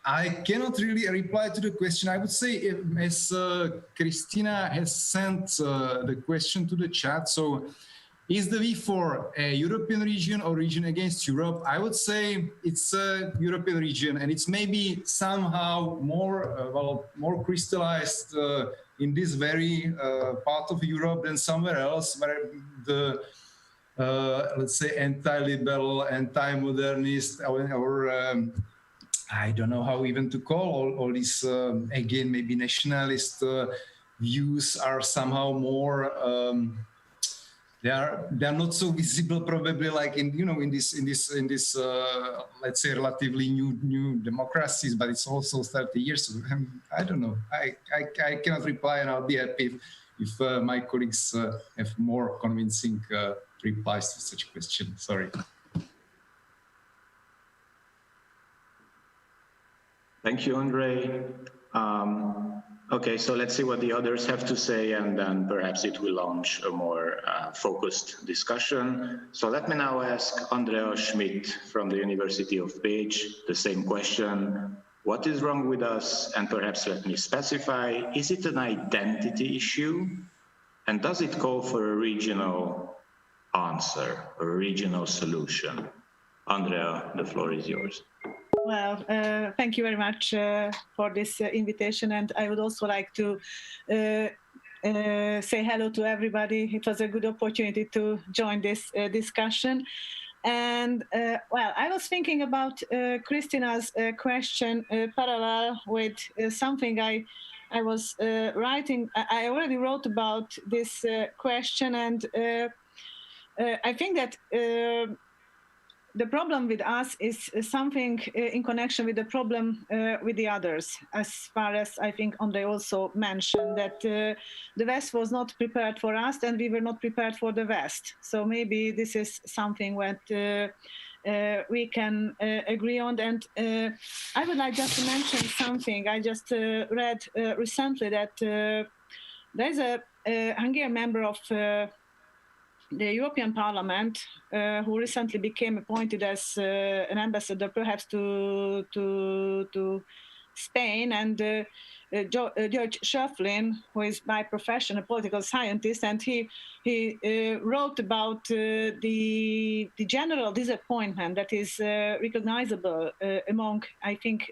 I cannot really reply to the question. I would say, as Christina has sent the question to the chat, so is the V4 a European region or region against Europe? I would say it's a European region, and it's maybe somehow more crystallized in this very part of Europe than somewhere else, where the let's say anti-liberal, anti-modernist, or I don't know how even to call all these again maybe nationalist views are somehow more. They are not so visible, probably, like in this let's say relatively new democracies, but it's also 30 years. So I don't know. I cannot reply, and I'll be happy if my colleagues have more convincing replies to such a question. Sorry. Thank you, Ondřej. Okay, so let's see what the others have to say, and then perhaps it will launch a more focused discussion. So let me now ask Andrea Schmidt from the University of Pécs the same question. What is wrong with us? And perhaps let me specify, is it an identity issue? And does it call for a regional answer, a regional solution? Andrea, the floor is yours. Well, thank you very much for this invitation, and I would also like to say hello to everybody. It was a good opportunity to join this discussion. And well, I was thinking about Christina's question parallel with something I was writing. I already wrote about this question, and I think that the problem with us is something in connection with the problem with the others, as far as I think Andrei also mentioned, that the West was not prepared for us and we were not prepared for the West. So maybe this is something that we can agree on. And I would like just to mention something. I just read recently that there's a Hungarian member of the European Parliament, who recently became appointed as an ambassador, perhaps to Spain, and George Schöpflin, who is by profession a political scientist, and he wrote about the general disappointment that is recognizable among, I think,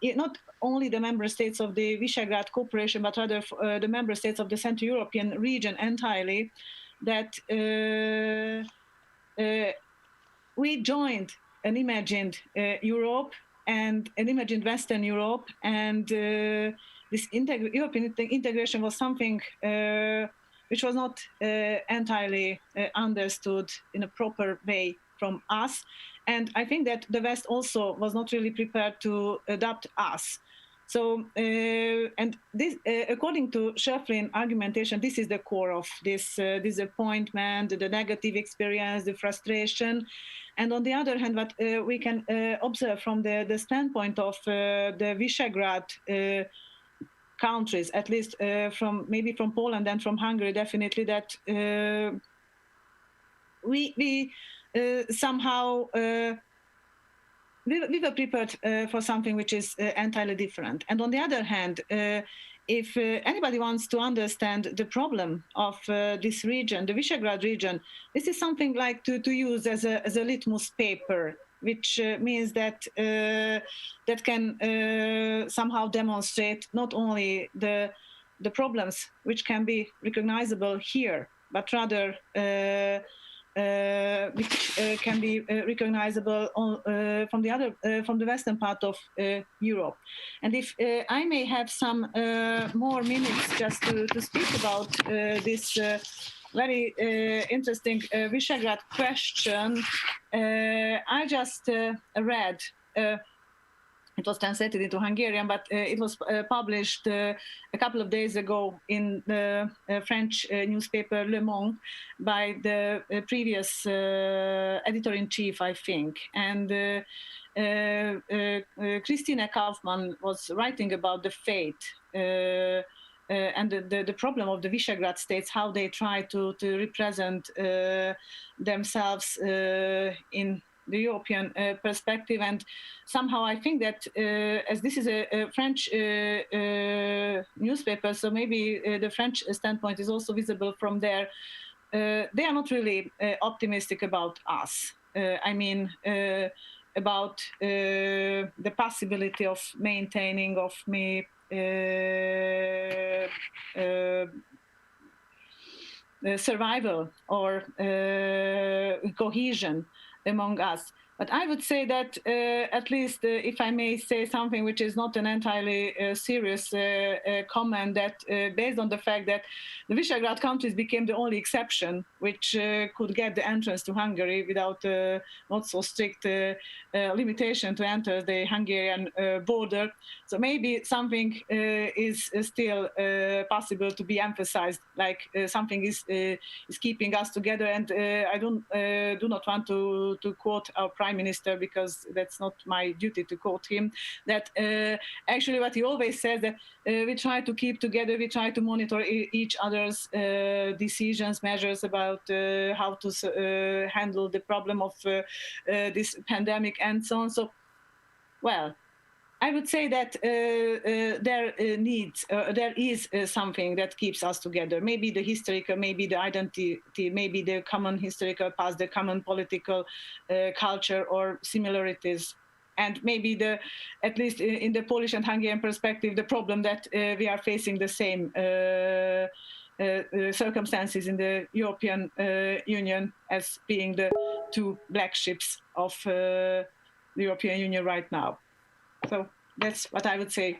not only the member states of the Visegrad cooperation, but rather the member states of the Central European region entirely, that we joined an imagined Europe and an imagined Western Europe, and this European integration was something which was not entirely understood in a proper way from us. And I think that the West also was not really prepared to adopt us. So, and this, according to Schöpflin argumentation, this is the core of this disappointment, the negative experience, the frustration. And on the other hand, what we can observe from the standpoint of the Visegrad countries, at least from maybe from Poland and from Hungary, definitely, that we somehow we were prepared for something which is entirely different. And on the other hand, if anybody wants to understand the problem of this region, the Visegrad region, this is something like to use as a litmus paper, which means that that can somehow demonstrate not only the problems which can be recognizable here, but rather which can be recognizable from the western part of Europe. And if I may have some more minutes just to speak about this very interesting Visegrad question, I just read. It was translated into Hungarian, but it was published a couple of days ago in the French newspaper Le Monde by the previous editor-in-chief, I think. And Christine Kaufmann was writing about the fate and the problem of the Visegrad states, how they try to represent themselves in the European perspective. And somehow I think that as this is a French newspaper, so maybe the French standpoint is also visible from there, they are not really optimistic about us. I mean, about the possibility of maintaining of survival or cohesion among us. But I would say that at least if I may say something which is not an entirely serious comment, that based on the fact that the Visegrad countries became the only exception which could get the entrance to Hungary without not so strict limitation to enter the Hungarian border. So maybe something is still possible to be emphasized, like something is keeping us together. And I do not want to quote our Prime Minister, because that's not my duty to quote him, that actually what he always says, that we try to keep together, we try to monitor each other's decisions, measures about how to handle the problem of this pandemic and so on. So, well, I would say that there is something that keeps us together. Maybe the historical, maybe the identity, maybe the common historical past, the common political culture or similarities, and maybe at least in the Polish and Hungarian perspective, the problem that we are facing the same circumstances in the European Union as being the two black ships of the European Union right now. So that's what I would say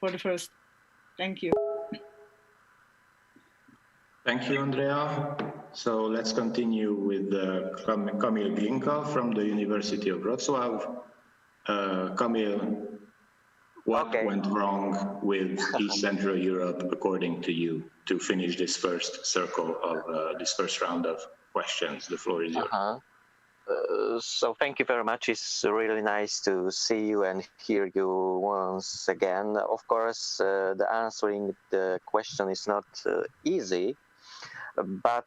for the first. Thank you. Thank you, Andrea. So let's continue with Kamil Glinka from the University of Wrocław. Kamil, what went wrong with East Central Europe, according to you, to finish this first circle of this first round of questions? The floor is yours. So thank you very much. It's really nice to see you and hear you once again. Of course, the answering the question is not easy, but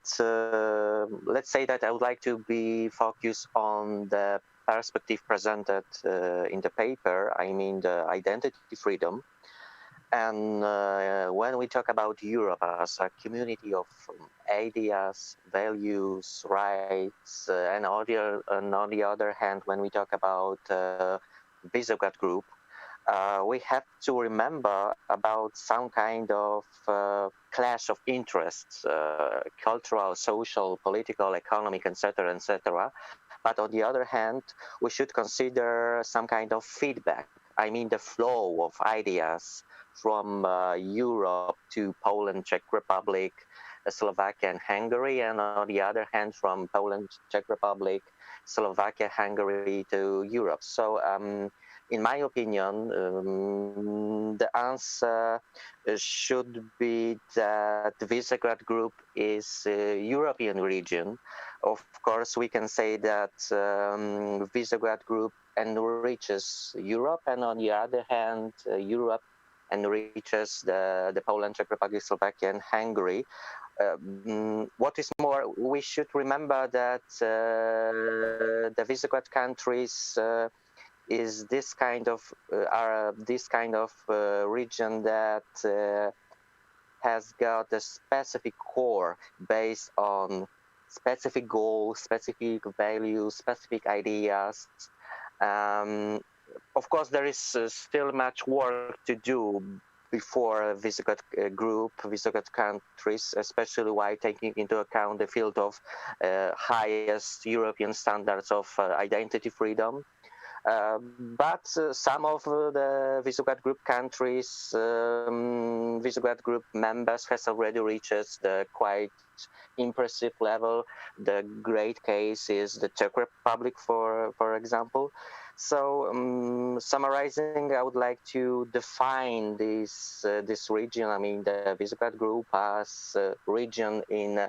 let's say that I would like to be focused on the perspective presented in the paper. I mean the identity freedom. And when we talk about Europe as a community of ideas, values, rights, and on the other hand, when we talk about Visegrad Group, we have to remember about some kind of clash of interests, cultural, social, political, economic, etc., etc. But on the other hand, we should consider some kind of feedback. I mean the flow of ideas from Europe to Poland, Czech Republic, Slovakia and Hungary, and on the other hand from Poland, Czech Republic, Slovakia, Hungary to Europe. So in my opinion, the answer should be that the Visegrad Group is a European region. Of course, we can say that Visegrad Group enriches Europe, and on the other hand, Europe enriches the Poland, Czech Republic, Slovakia, and Hungary. What is more, we should remember that the Visegrad countries is this kind of region that has got a specific core based on specific goals, specific values, specific ideas. Of course, there is still much work to do before Visegrad Group, Visegrad countries, especially while taking into account the field of highest European standards of identity freedom. But some of the Visegrad Group countries, Visegrad Group members has already reached the quite impressive level. The great case is the Czech Republic, for example. So summarizing, I would like to define this region, I mean the Visegrad Group, as a region in,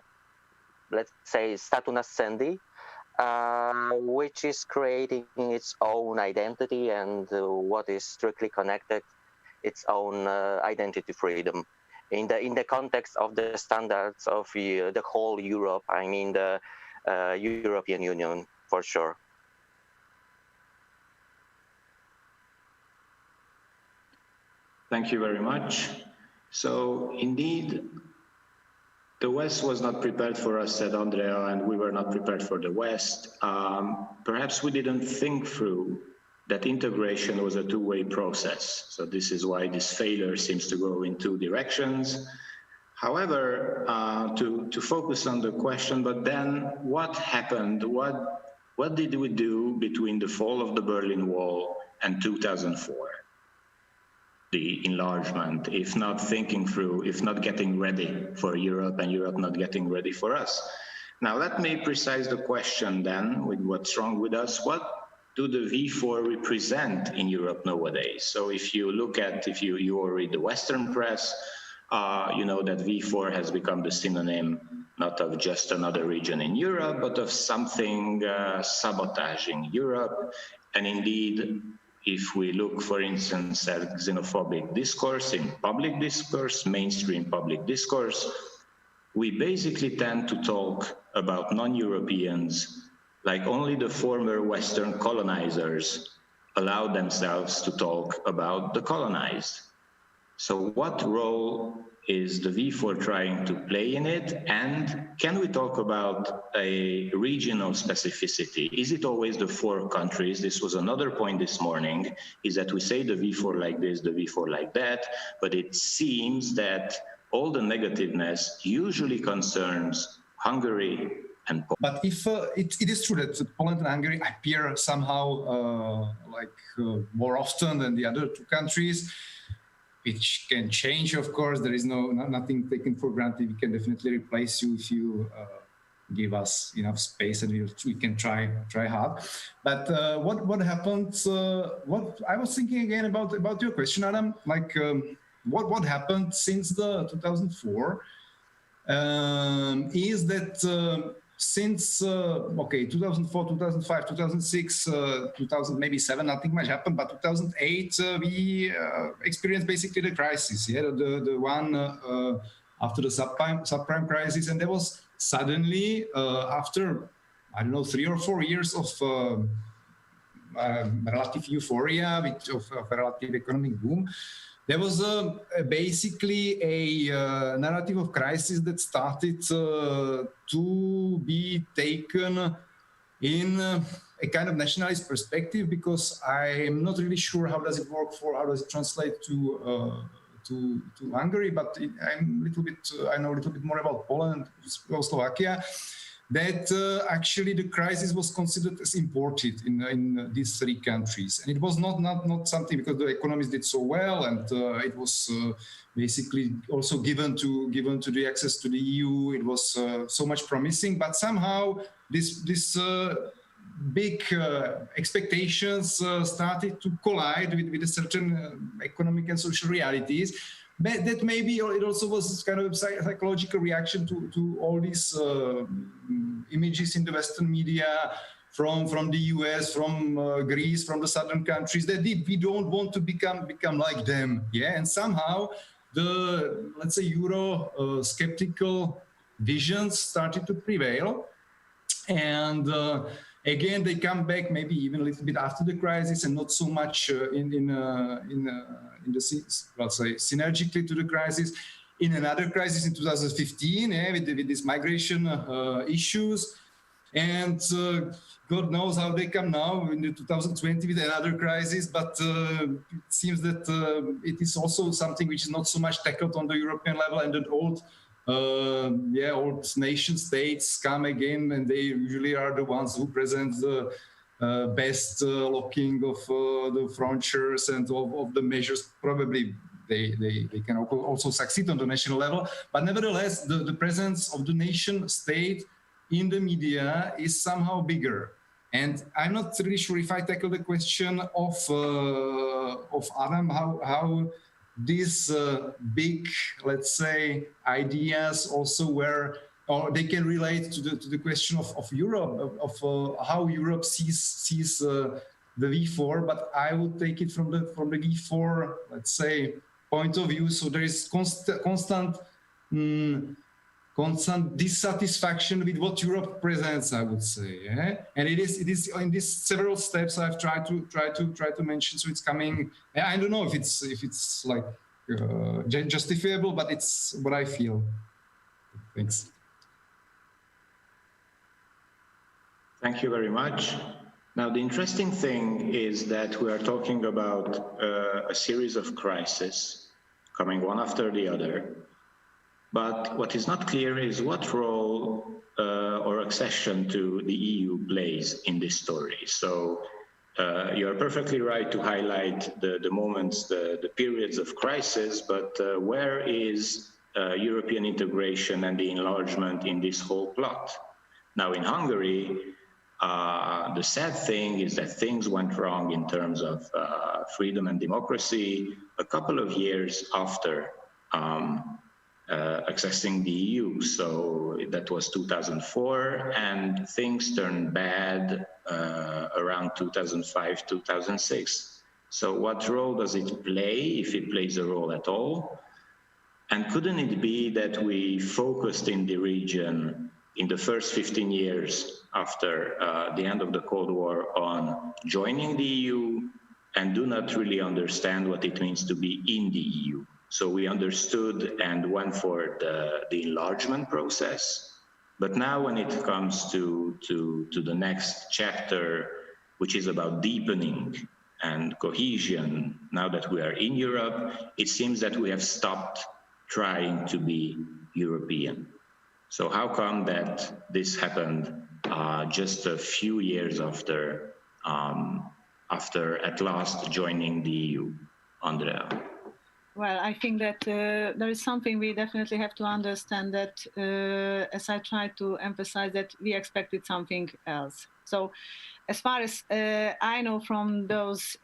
let's say, statu nascendi, which is creating its own identity and what is strictly connected, its own identity freedom. In the context of the standards of the whole Europe, I mean the European Union, for sure. Thank you very much. So indeed, the West was not prepared for us, said Andrea, and we were not prepared for the West. Perhaps we didn't think through that integration was a two-way process. So this is why this failure seems to go in two directions. However, to focus on the question, but then what happened? What did we do between the fall of the Berlin Wall and 2004? The enlargement, if not thinking through, if not getting ready for Europe and Europe not getting ready for us. Now, let me precise the question then with what's wrong with us. What do the V4 represent in Europe nowadays? So if you look at, if you all read the Western press, you know that V4 has become the synonym not of just another region in Europe, but of something sabotaging Europe. And indeed, if we look, for instance, at xenophobic discourse in public discourse, mainstream public discourse, we basically tend to talk about non-Europeans like only the former Western colonizers allowed themselves to talk about the colonized. So what role is the V4 trying to play in it? And can we talk about a regional specificity? Is it always the four countries? This was another point this morning, is that we say the V4 like this, the V4 like that, but it seems that all the negativeness usually concerns Hungary and Poland. But if it is true that Poland and Hungary appear somehow more often than the other two countries, which can change, of course. There is nothing taken for granted. We can definitely replace you if you give us enough space, and we can try hard. But what happened? What I was thinking again about your question, Adam. Like what happened since the 2004 is that since 2004, 2005, 2006, 2000 maybe 7, nothing much happened. But 2008 we experienced basically the crisis. Yeah, the one after the subprime crisis, and there was suddenly after, I don't know, 3 or 4 years of relative euphoria, of a relative economic boom, there was basically a narrative of crisis that started to be taken in a kind of nationalist perspective, because I'm not really sure how does it work how does it translate to Hungary, but I know a little bit more about Poland, Slovakia, that actually the crisis was considered as imported in these 3 countries. And it was not something because the economies did so well, and it was basically also given to the access to the EU. It was so much promising, but somehow this big expectations started to collide with a certain economic and social realities. But that maybe it also was kind of a psychological reaction to all these images in the Western media from the US, from Greece, from the southern countries, that we don't want to become like them. Yeah, and somehow the, let's say, Euro skeptical visions started to prevail. And again, they come back maybe even a little bit after the crisis, and not so much let's say, synergically to the crisis. In another crisis in 2015, with these migration issues, and God knows how they come now in 2020 with another crisis. But it seems that it is also something which is not so much tackled on the European level, and that old nation states come again, and they usually are the ones who present the best locking of the frontiers and of the measures. Probably they can also succeed on the national level, but nevertheless the presence of the nation state in the media is somehow bigger. And I'm not really sure if I tackle the question of Adam, how these big, let's say, ideas also were, or they can relate to the question of Europe, of how Europe sees the V4. But I would take it from the V4, let's say, point of view. So there is constant dissatisfaction with what Europe presents, I would say. And it is in these several steps I've tried to mention. So it's coming. I don't know if it's like justifiable, but it's what I feel. Thanks. Thank you very much. Now, the interesting thing is that we are talking about a series of crises coming one after the other. But what is not clear is what role or accession to the EU plays in this story. So you are perfectly right to highlight the moments, the periods of crisis, but where is European integration and the enlargement in this whole plot? Now, in Hungary, the sad thing is that things went wrong in terms of freedom and democracy a couple of years after accessing the EU. So that was 2004, and things turned bad around 2005, 2006. So what role does it play, if it plays a role at all? And couldn't it be that we focused in the region in the first 15 years after the end of the Cold War on joining the EU, and do not really understand what it means to be in the EU? So we understood and went for the enlargement process. But now when it comes to the next chapter, which is about deepening and cohesion, now that we are in Europe, it seems that we have stopped trying to be European. So how come that this happened just a few years after at last joining the EU? Andrea. well, I think that there is something we definitely have to understand, that as I tried to emphasize, that we expected something else. So as far as I know from those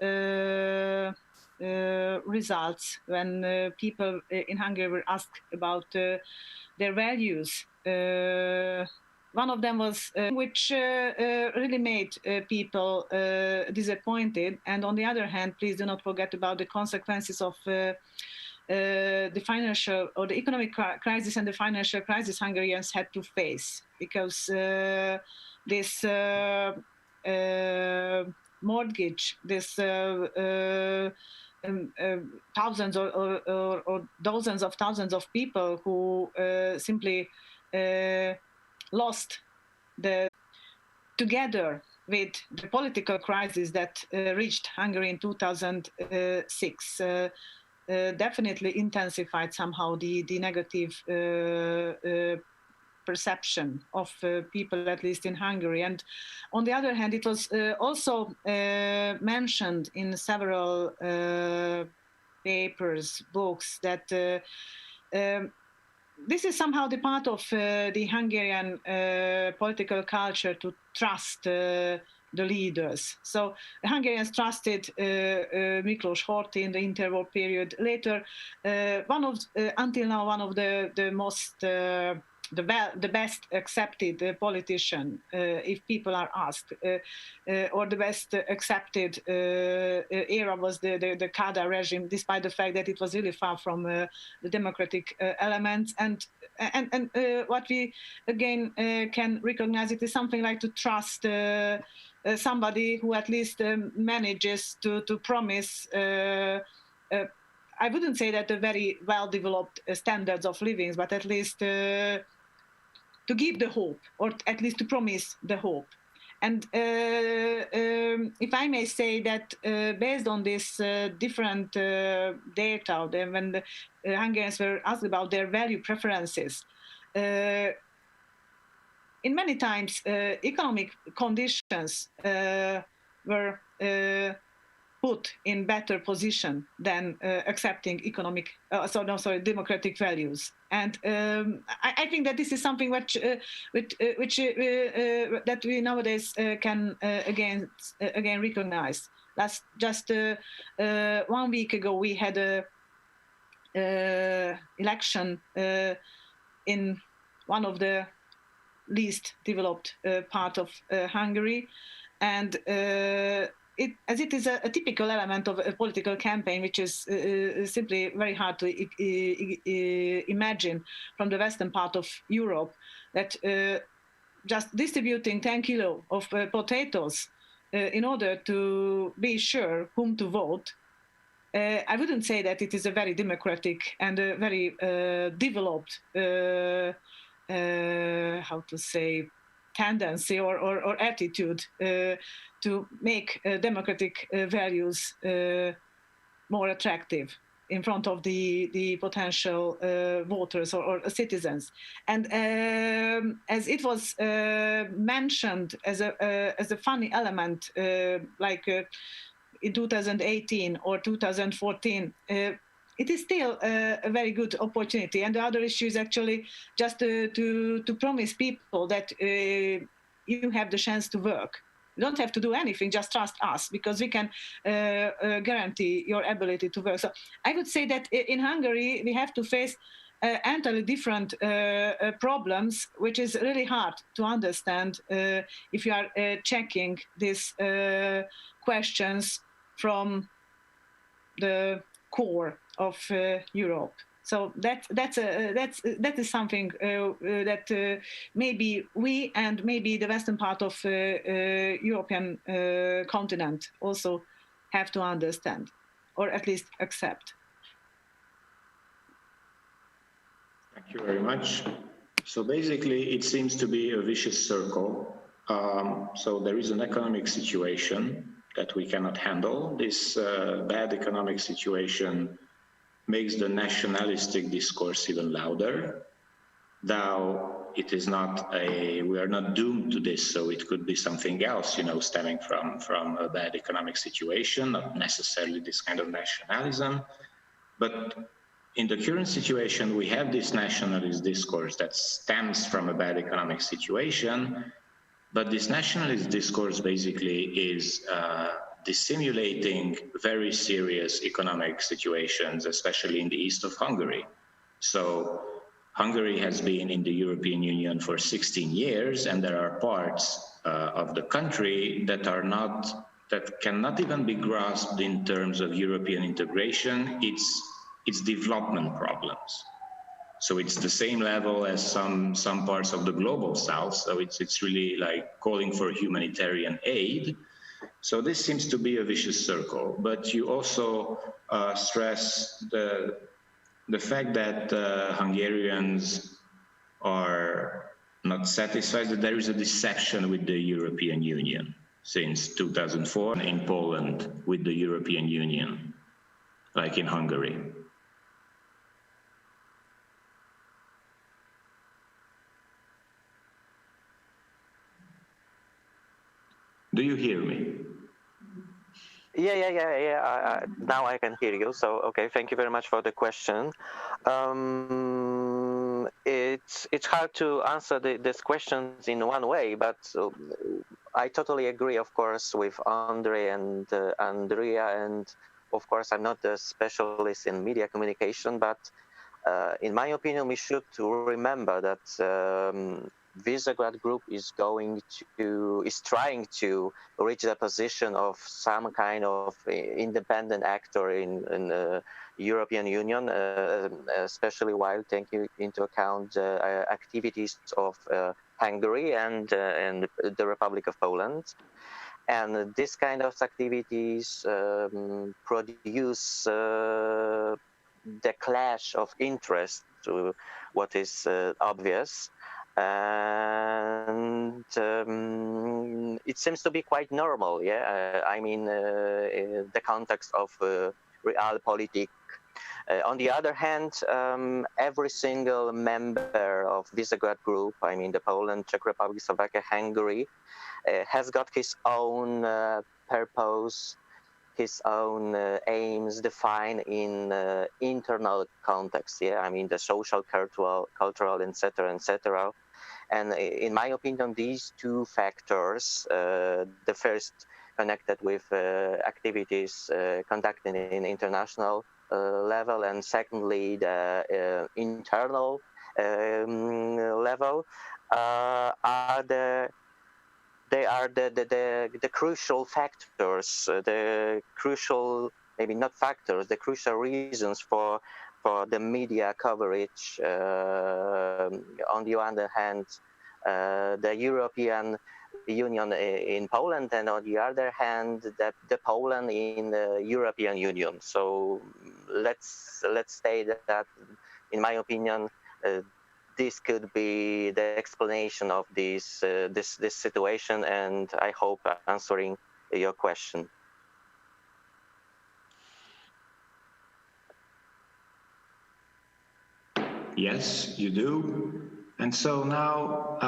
results, when people in Hungary were asked about their values, one of them was which really made people disappointed. And on the other hand, please do not forget about the consequences of the financial or the economic crisis and the financial crisis Hungarians had to face, because this mortgage, this thousands or dozens of thousands of people who simply lost together with the political crisis that reached Hungary in 2006, definitely intensified somehow the negative perception of people, at least in Hungary. And on the other hand, it was also mentioned in several papers, books, that this is somehow the part of the Hungarian political culture to trust the leaders. So the Hungarians trusted Miklós Horthy in the interwar period. Later, until now, one of the most the best accepted politician, if people are asked, or the best accepted era was the Kádár regime, despite the fact that it was really far from the democratic elements. And what we again can recognize, it is something like to trust somebody who at least manages to promise. I wouldn't say that a very well-developed standards of living, but at least to give the hope, or at least to promise the hope. And if I may say that based on this different data, when the Hungarians were asked about their value preferences, in many times economic conditions were put in better position than accepting democratic values. And I think that this is something which that we nowadays can again recognize. Just 1 week ago, we had a election in one of the least developed part of Hungary, and it is a typical element of a political campaign, which is simply very hard to imagine from the western part of Europe, that just distributing 10 kilos of potatoes in order to be sure whom to vote. I wouldn't say that it is a very democratic and a very developed, tendency or attitude to make democratic values more attractive in front of the potential voters or citizens. And as it was mentioned as a funny element, like in 2018 or 2014, it is still a very good opportunity. And the other issue is actually just to promise people that you have the chance to work. You don't have to do anything, just trust us, because we can guarantee your ability to work. So I would say that in Hungary, we have to face entirely different problems, which is really hard to understand if you are checking these questions from the core of Europe. So that is something that maybe we and maybe the western part of European continent also have to understand, or at least accept. Thank you very much. So basically, it seems to be a vicious circle. So there is an economic situation that we cannot handle. This bad economic situation makes the nationalistic discourse even louder. Now, it is not we are not doomed to this, so it could be something else, stemming from a bad economic situation, not necessarily this kind of nationalism. But in the current situation, we have this nationalist discourse that stems from a bad economic situation, but this nationalist discourse basically is dissimulating very serious economic situations, especially in the east of Hungary. So Hungary has been in the European Union for 16 years, and there are parts of the country that cannot even be grasped in terms of European integration. It's development problems. So it's the same level as some parts of the global south. So it's really like calling for humanitarian aid. So this seems to be a vicious circle. But you also stress the fact that Hungarians are not satisfied, that there is a deception with the European Union since 2004 in Poland with the European Union, like in Hungary. Do you hear me? Yeah. Now I can hear you. So, okay, thank you very much for the question. It's hard to answer these questions in one way, but I totally agree, of course, with Andre and Andrea. And of course, I'm not a specialist in media communication, but in my opinion, we should remember that Visegrad Group is trying to reach the position of some kind of independent actor in the European Union, especially while taking into account activities of Hungary and the Republic of Poland. And this kind of activities produce the clash of interest, to what is obvious. And it seems to be quite normal, yeah. I mean, in the context of realpolitik. On the other hand, every single member of Visegrad Group, I mean the Poland, Czech Republic, Slovakia, Hungary, has got his own purpose, his own aims defined in internal context. Yeah, I mean the social, cultural, etc., etc. And in my opinion, these two factors, the first connected with activities conducted in international level, and secondly the internal level, are the crucial factors, the crucial, maybe not factors, the crucial reasons for the media coverage. On the other hand, the European Union in Poland, and on the other hand, the Poland in the European Union. So let's say that in my opinion, this could be the explanation of this situation, and I hope answering your question. Yes, you do. And so now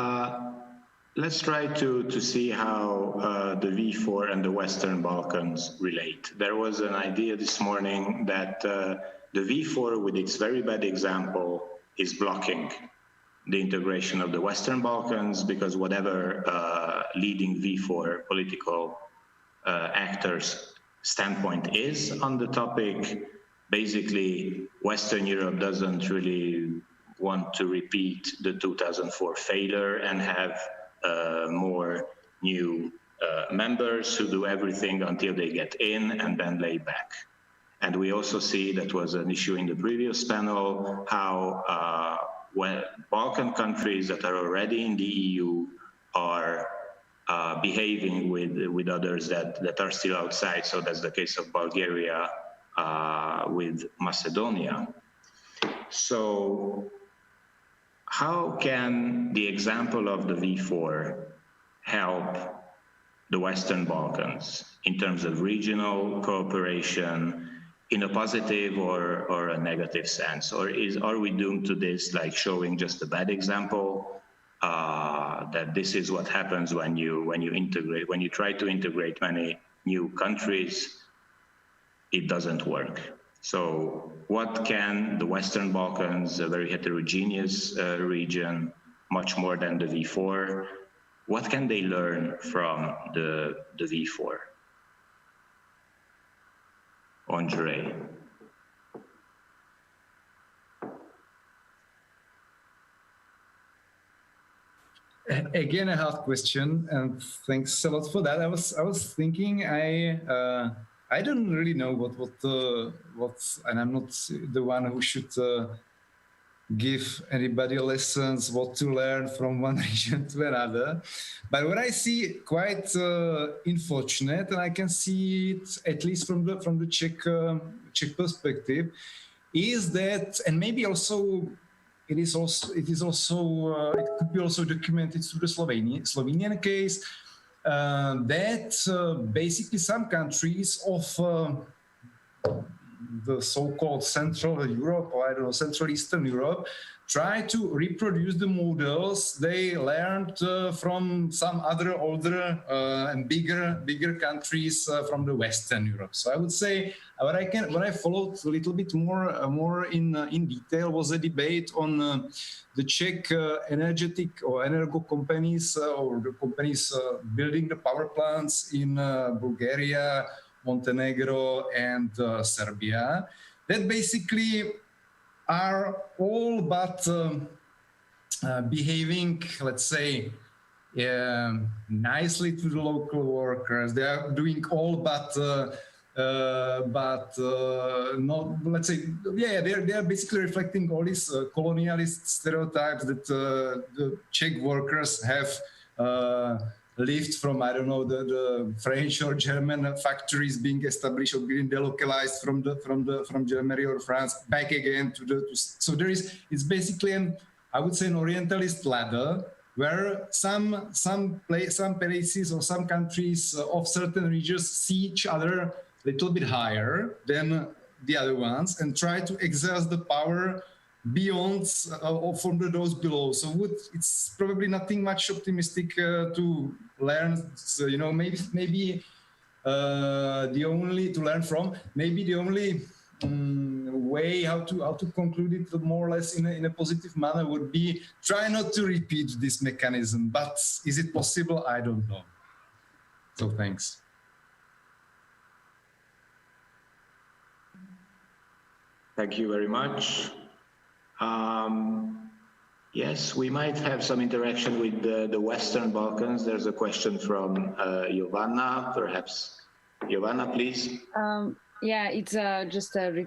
let's try to see how the V4 and the Western Balkans relate. There was an idea this morning that the V4, with its very bad example, is blocking the integration of the Western Balkans, because whatever leading V4 political actors' standpoint is on the topic, basically Western Europe doesn't really want to repeat the 2004 failure and have more new members who do everything until they get in and then lay back. And we also see, that was an issue in the previous panel, how when Balkan countries that are already in the EU are behaving with others that are still outside. So that's the case of Bulgaria with Macedonia. So how can the example of the V4 help the Western Balkans in terms of regional cooperation, in a positive or a negative sense? Or are we doomed to this, like showing just a bad example, that this is what happens when you try to integrate many new countries, it doesn't work? So what can the Western Balkans, a very heterogeneous region, much more than the V4, what can they learn from the V4? Andre. Again, a hard question, and thanks a lot for that. I was thinking I don't really know what's, and I'm not the one who should give anybody lessons what to learn from one region to another. But what I see quite unfortunate, and I can see it at least from the Czech perspective, is that, and maybe also it could be also documented through the Slovenian case, that basically some countries of the so-called Central Europe, or I don't know, Central Eastern Europe, try to reproduce the models they learned from some other older and bigger countries from the Western Europe. So I would say what I followed a little bit more in detail was a debate on the Czech energetic or energo companies or the companies building the power plants in Bulgaria, Montenegro, and Serbia, that basically are all but behaving, let's say, nicely to the local workers. They are doing all but not, let's say, yeah, they are basically reflecting all these colonialist stereotypes that the Czech workers have lived from, I don't know, the French or German factories being established or being delocalized from Germany or France back again so it's basically I would say an Orientalist ladder where some places or some countries of certain regions see each other a little bit higher than the other ones and try to exert the power beyond or from those below. So it's probably nothing much optimistic to learn. So, you know, maybe the only to learn from, maybe the only way how to conclude it more or less in a positive manner would be try not to repeat this mechanism. But is it possible? I don't know. So thanks. Thank you very much. Yes, we might have some interaction with the Western Balkans. There's a question from Giovanna. Perhaps, Giovanna, please. Yeah, it's just a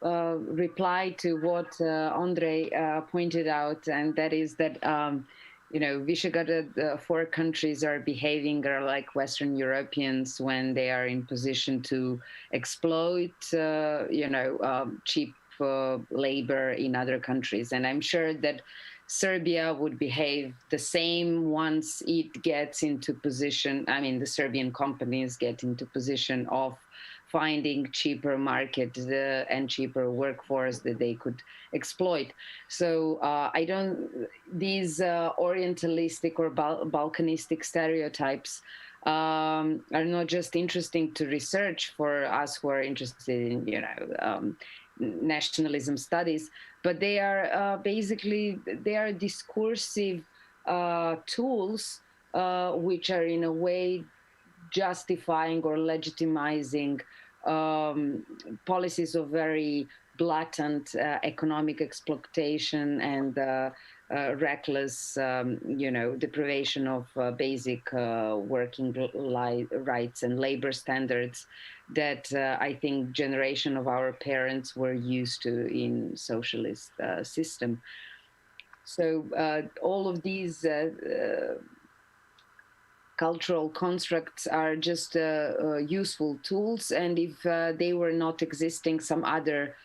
reply to what Andre pointed out, and that is that, you know, Visegrad 4 countries are behaving like Western Europeans when they are in position to exploit, you know, cheap labor in other countries. And I'm sure that Serbia would behave the same once it gets into position, I mean, the Serbian companies get into position of finding cheaper market and cheaper workforce that they could exploit. So these Orientalistic or Balkanistic stereotypes are not just interesting to research for us who are interested in, you know, nationalism studies, but they are basically, they are discursive tools which are in a way justifying or legitimizing policies of very blatant economic exploitation and reckless, you know, deprivation of basic working rights and labor standards that I think generation of our parents were used to in socialist system. So all of these cultural constructs are just useful tools, and if they were not existing, some other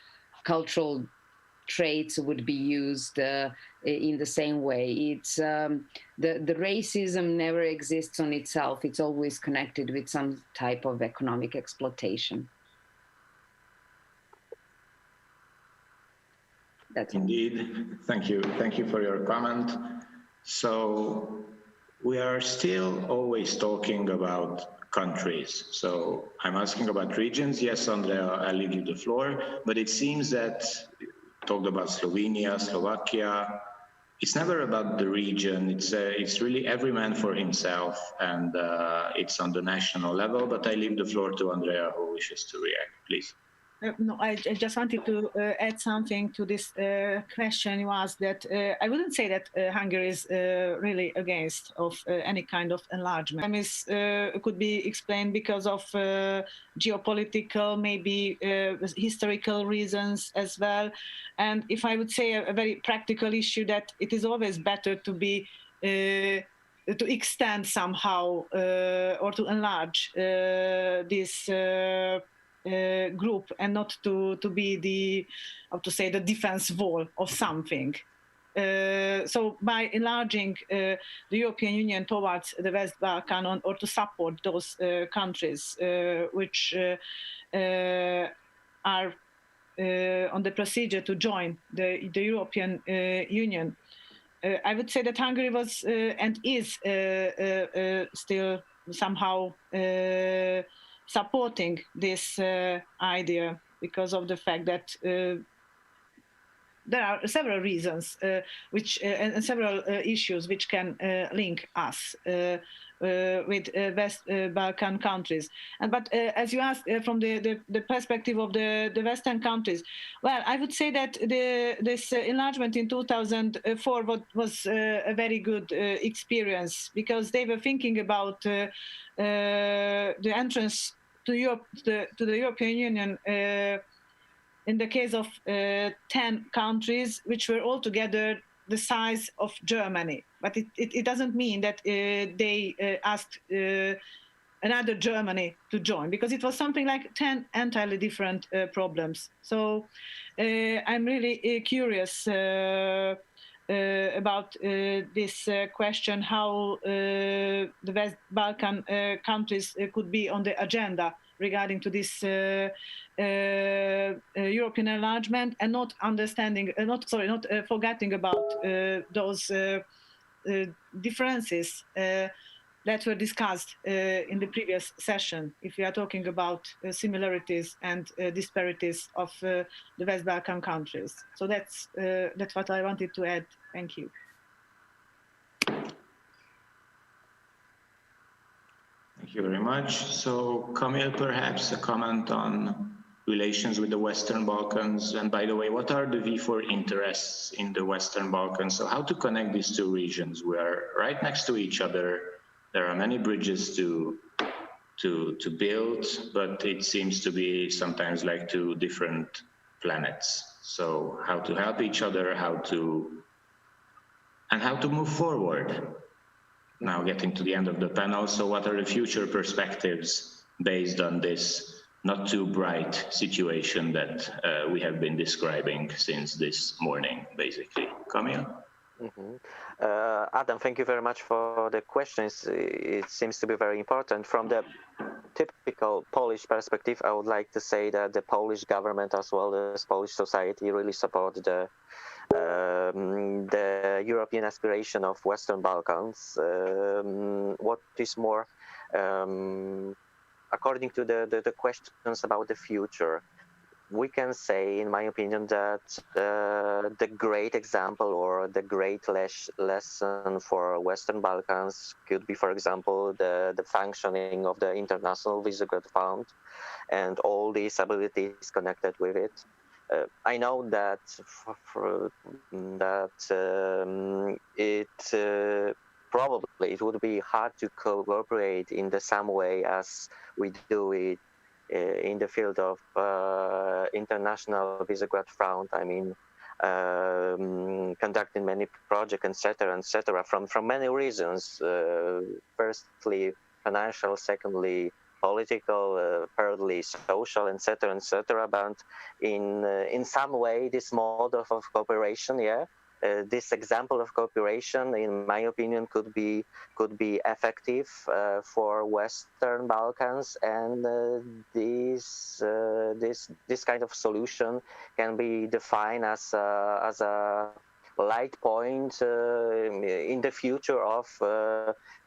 cultural traits would be used in the same way. It's the racism never exists on itself. It's always connected with some type of economic exploitation. That's indeed. Thank you. Thank you for your comment. So we are still always talking about countries. So I'm asking about regions. Yes, Andrea, I'll leave you the floor. But it seems that talked about Slovenia, Slovakia. It's never about the region. It's really every man for himself, and it's on the national level. But I leave the floor to Andrea, who wishes to react. Please. No, I just wanted to add something to this question you asked. That I wouldn't say that Hungary is really against of any kind of enlargement. I mean, could be explained because of geopolitical, maybe historical reasons as well. And if I would say a very practical issue, that it is always better to be to extend somehow or to enlarge this. Group, and not to be the, how to say, the defense wall of something. So by enlarging the European Union towards the West Balkan, or to support those countries which are on the procedure to join the European Union, I would say that Hungary was and is still somehow supporting this idea, because of the fact that there are several reasons which and several issues which can link us with West Balkan countries. But as you asked, from the perspective of the Western countries, well, I would say that this enlargement in 2004 was a very good experience, because they were thinking about the entrance to Europe, to the European Union, in the case of 10 countries, which were altogether the size of Germany. But it doesn't mean that they asked another Germany to join, because it was something like 10 entirely different problems. So I'm really curious about this question, how the West Balkan countries could be on the agenda regarding to this European enlargement, and not understanding, not forgetting about those differences that were discussed in the previous session, if we are talking about similarities and disparities of the West Balkan countries. So that's what I wanted to add. Thank you. Thank you very much. So, Camille, perhaps a comment on relations with the Western Balkans. And by the way, what are the V4 interests in the Western Balkans? So how to connect these two regions? We are right next to each other. There are many bridges to build, but it seems to be sometimes like two different planets. So how to help each other, how to move forward. Now getting to the end of the panel. So what are the future perspectives based on this not too bright situation that we have been describing since this morning, basically? Camille? Adam, thank you very much for the questions. It seems to be very important. From the typical Polish perspective, I would like to say that the Polish government as well as Polish society really support the European aspiration of Western Balkans. What is more, according to the questions about the future, we can say, in my opinion, that the great example or the great lesson for Western Balkans could be, for example, the functioning of the International Visegrad Fund and all these abilities connected with it. I know that probably it would be hard to cooperate in the same way as we do it in the field of International Visegrad Fund. I mean, conducting many projects, etc., from many reasons. Firstly, financial. Secondly, political. Thirdly, social, etc., But in some way, this mode of cooperation, this example of cooperation, in my opinion, could be effective for Western Balkans, and this kind of solution can be defined as a light point in the future of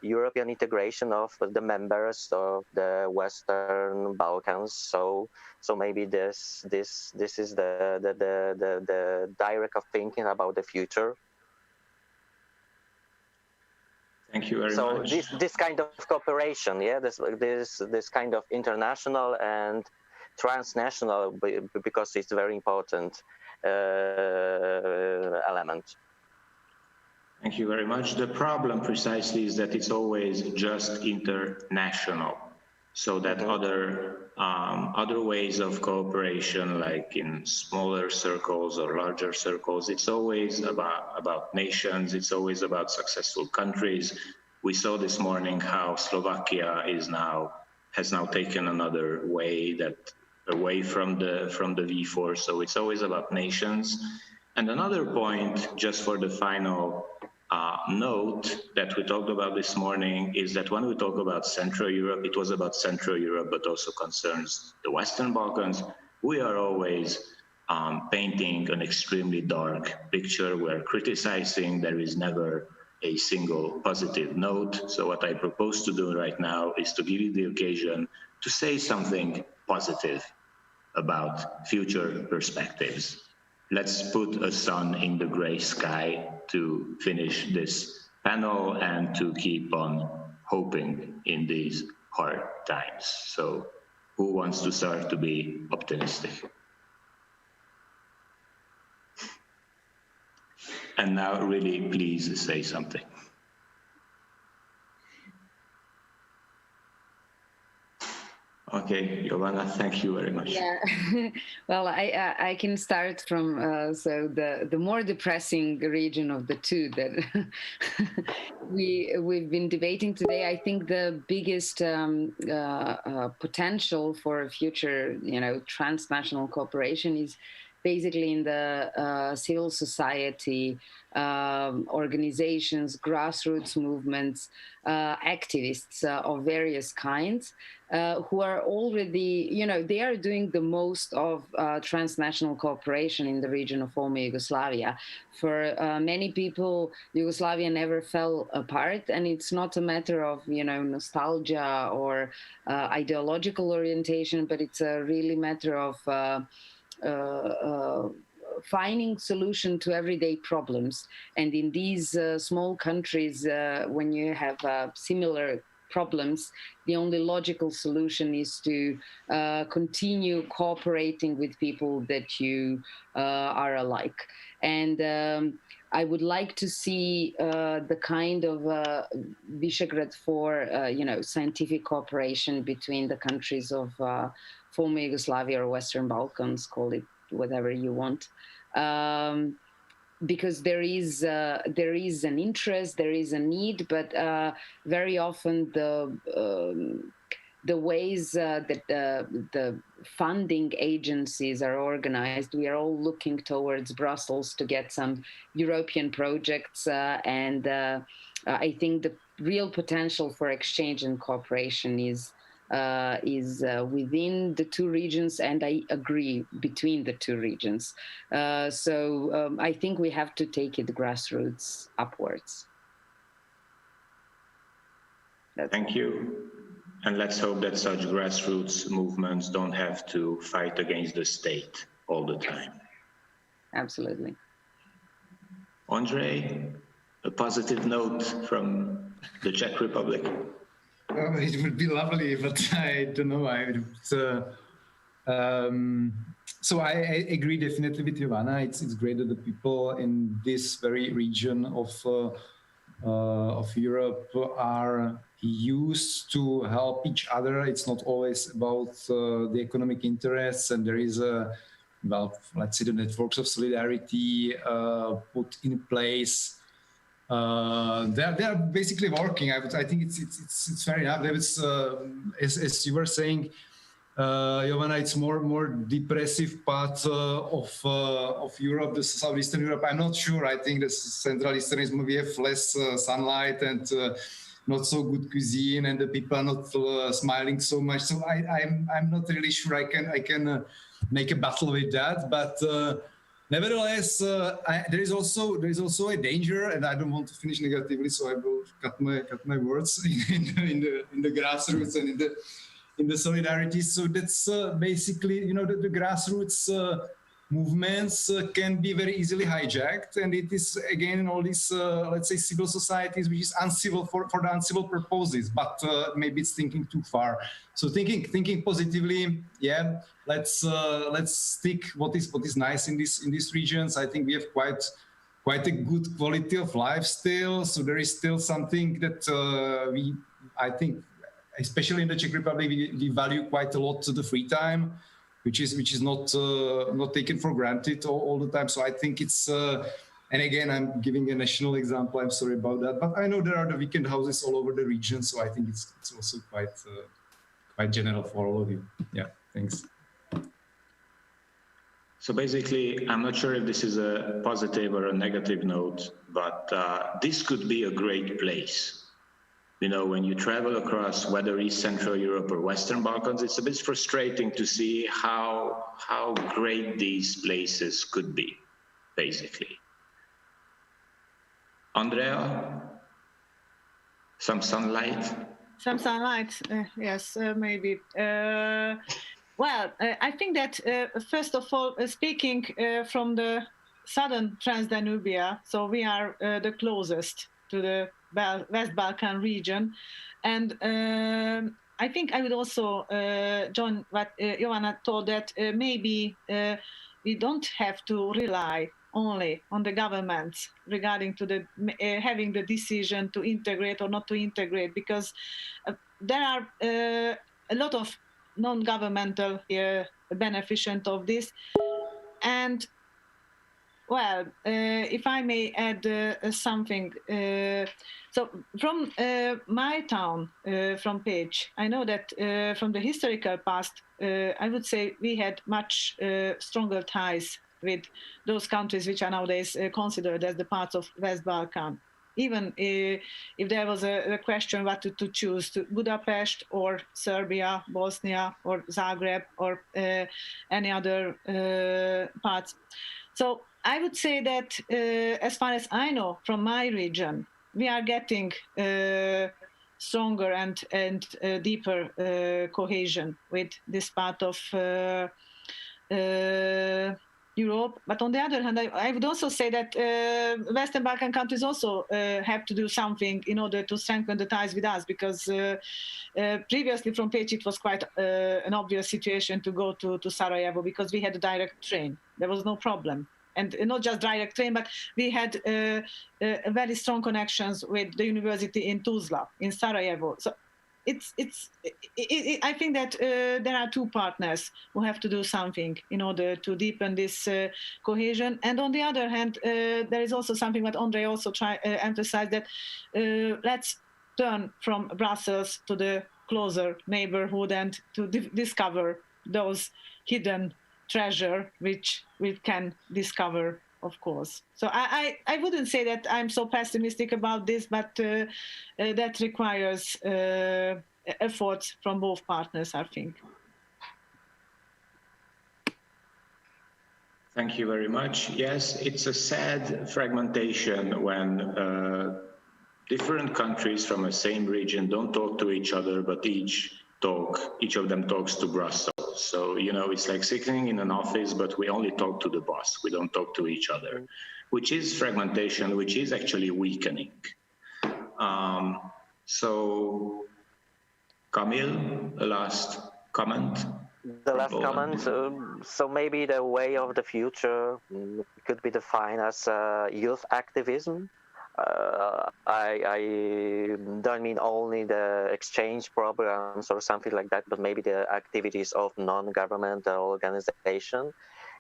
European integration of the members of the Western Balkans. So maybe this is the direct of thinking about the future. Thank you very much. So this kind of cooperation, yeah, this kind of international and transnational, because it's very important element. Thank you very much. The problem precisely is that it's always just international, so that other ways of cooperation, like in smaller circles or larger circles, it's always about nations. It's always about successful countries. We saw this morning how Slovakia has now taken another way, away from the V4. So it's always about nations. And another point, just for the final note that we talked about this morning, is that when we talk about Central Europe, it was about Central Europe, but also concerns the Western Balkans. We are always painting an extremely dark picture. We're criticizing. There is never a single positive note. So what I propose to do right now is to give you the occasion to say something positive about future perspectives. Let's put a sun in the gray sky to finish this panel and to keep on hoping in these hard times. So who wants to start to be optimistic? And now really, please say something. Okay, Jovana, thank you very much. Yeah, well, I can start from so the more depressing region of the two that we've been debating today. I think the biggest potential for future, transnational cooperation is basically in the civil society, organizations, grassroots movements, activists of various kinds, who are already, they are doing the most of transnational cooperation in the region of former Yugoslavia. For many people, Yugoslavia never fell apart, and it's not a matter of, nostalgia or ideological orientation, but it's a really matter of finding solution to everyday problems. And in these small countries, when you have similar problems, the only logical solution is to continue cooperating with people that you are alike. And I would like to see the kind of Visegrad for scientific cooperation between the countries of former Yugoslavia or Western Balkans, call it whatever you want, because there is an interest, there is a need, but very often the ways that the funding agencies are organized, we are all looking towards Brussels to get some European projects, and I think the real potential for exchange and cooperation is within the two regions, and I agree, between the two regions. So I think we have to take it grassroots upwards. Thank you. And let's hope that such grassroots movements don't have to fight against the state all the time. Absolutely. Andrei, a positive note from the Czech Republic. It would be lovely, but I don't know. So I agree definitely with Jovana. It's great that the people in this very region of Europe are used to help each other. It's not always about the economic interests, and there is let's say the networks of solidarity put in place. They are basically working. I think it's fair enough. There is, as you were saying, Jovana, it's more depressive part of Europe, the southeastern Europe. I'm not sure. I think the Central Eastern is we have less sunlight and not so good cuisine, and the people are not smiling so much. So I'm not really sure I can make a battle with that, but. Nevertheless, there is also a danger, and I don't want to finish negatively, so I will cut my words in the grassroots and in the solidarity. So that's basically, the grassroots movements can be very easily hijacked, and it is again all these let's say civil societies which is uncivil for the uncivil purposes, but maybe it's thinking too far. So thinking positively, yeah, let's stick what is nice in these regions. I think we have quite a good quality of life still, so there is still something that I think especially in the Czech Republic we value quite a lot the free time, which is not taken for granted all the time. So I think it's and again, I'm giving a national example, I'm sorry about that, but I know there are the weekend houses all over the region, so I think it's also quite general for all of you. Yeah, thanks. So basically, I'm not sure if this is a positive or a negative note, but this could be a great place. When you travel across whether East Central Europe or Western Balkans, it's a bit frustrating to see how great these places could be, basically. Andrea, some sunlight? Some sunlight, yes, maybe. Well, I think that first of all, speaking from the southern Transdanubia, so we are the closest to the West Balkan region, and I think I would also join what Joanna told, that maybe we don't have to rely only on the governments regarding to the having the decision to integrate or not to integrate, because there are a lot of non-governmental beneficiaries of this. And well, if I may add something, so from my town, from Pécs, I know that from the historical past, I would say we had much stronger ties with those countries which are nowadays considered as the parts of West Balkan. Even if there was a question what to choose, to Budapest or Serbia, Bosnia or Zagreb or any other parts. So I would say that as far as I know from my region, we are getting stronger and deeper cohesion with this part of Europe. But on the other hand, I would also say that Western Balkan countries also have to do something in order to strengthen the ties with us, because previously from Pécs it was quite an obvious situation to go to Sarajevo, because we had a direct train. There was no problem. And not just direct train, but we had very strong connections with the university in Tuzla, in Sarajevo. So I think that there are two partners who have to do something in order to deepen this cohesion. And on the other hand, there is also something that Andrei also emphasized, that let's turn from Brussels to the closer neighborhood and to discover those hidden treasure which we can discover, of course. So I wouldn't say that I'm so pessimistic about this, but that requires efforts from both partners, I think. Thank you very much. Yes, it's a sad fragmentation when different countries from the same region don't talk to each other, but each of them talks to Brussels. So, it's like sitting in an office, but we only talk to the boss. We don't talk to each other, which is fragmentation, which is actually weakening. So, Camille, the last comment. The last comment, so maybe the way of the future could be defined as youth activism. I don't mean only the exchange programs or something like that, but maybe the activities of non-governmental organization.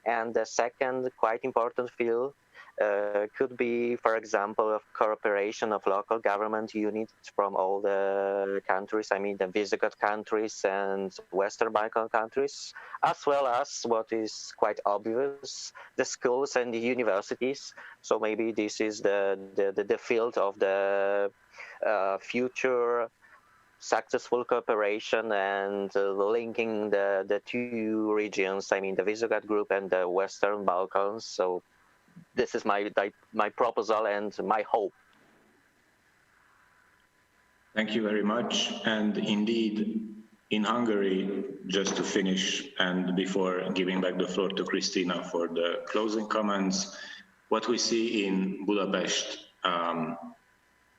And the second quite important field could be, for example, of cooperation of local government units from all the countries, I mean the Visegrad countries and Western Balkan countries, as well as what is quite obvious, the schools and the universities. So maybe this is the field of the future successful cooperation and linking the two regions, I mean the Visegrad group and the Western Balkans. So this is my proposal and my hope. Thank you very much. And indeed, in Hungary, just to finish and before giving back the floor to Christina for the closing comments, what we see in Budapest,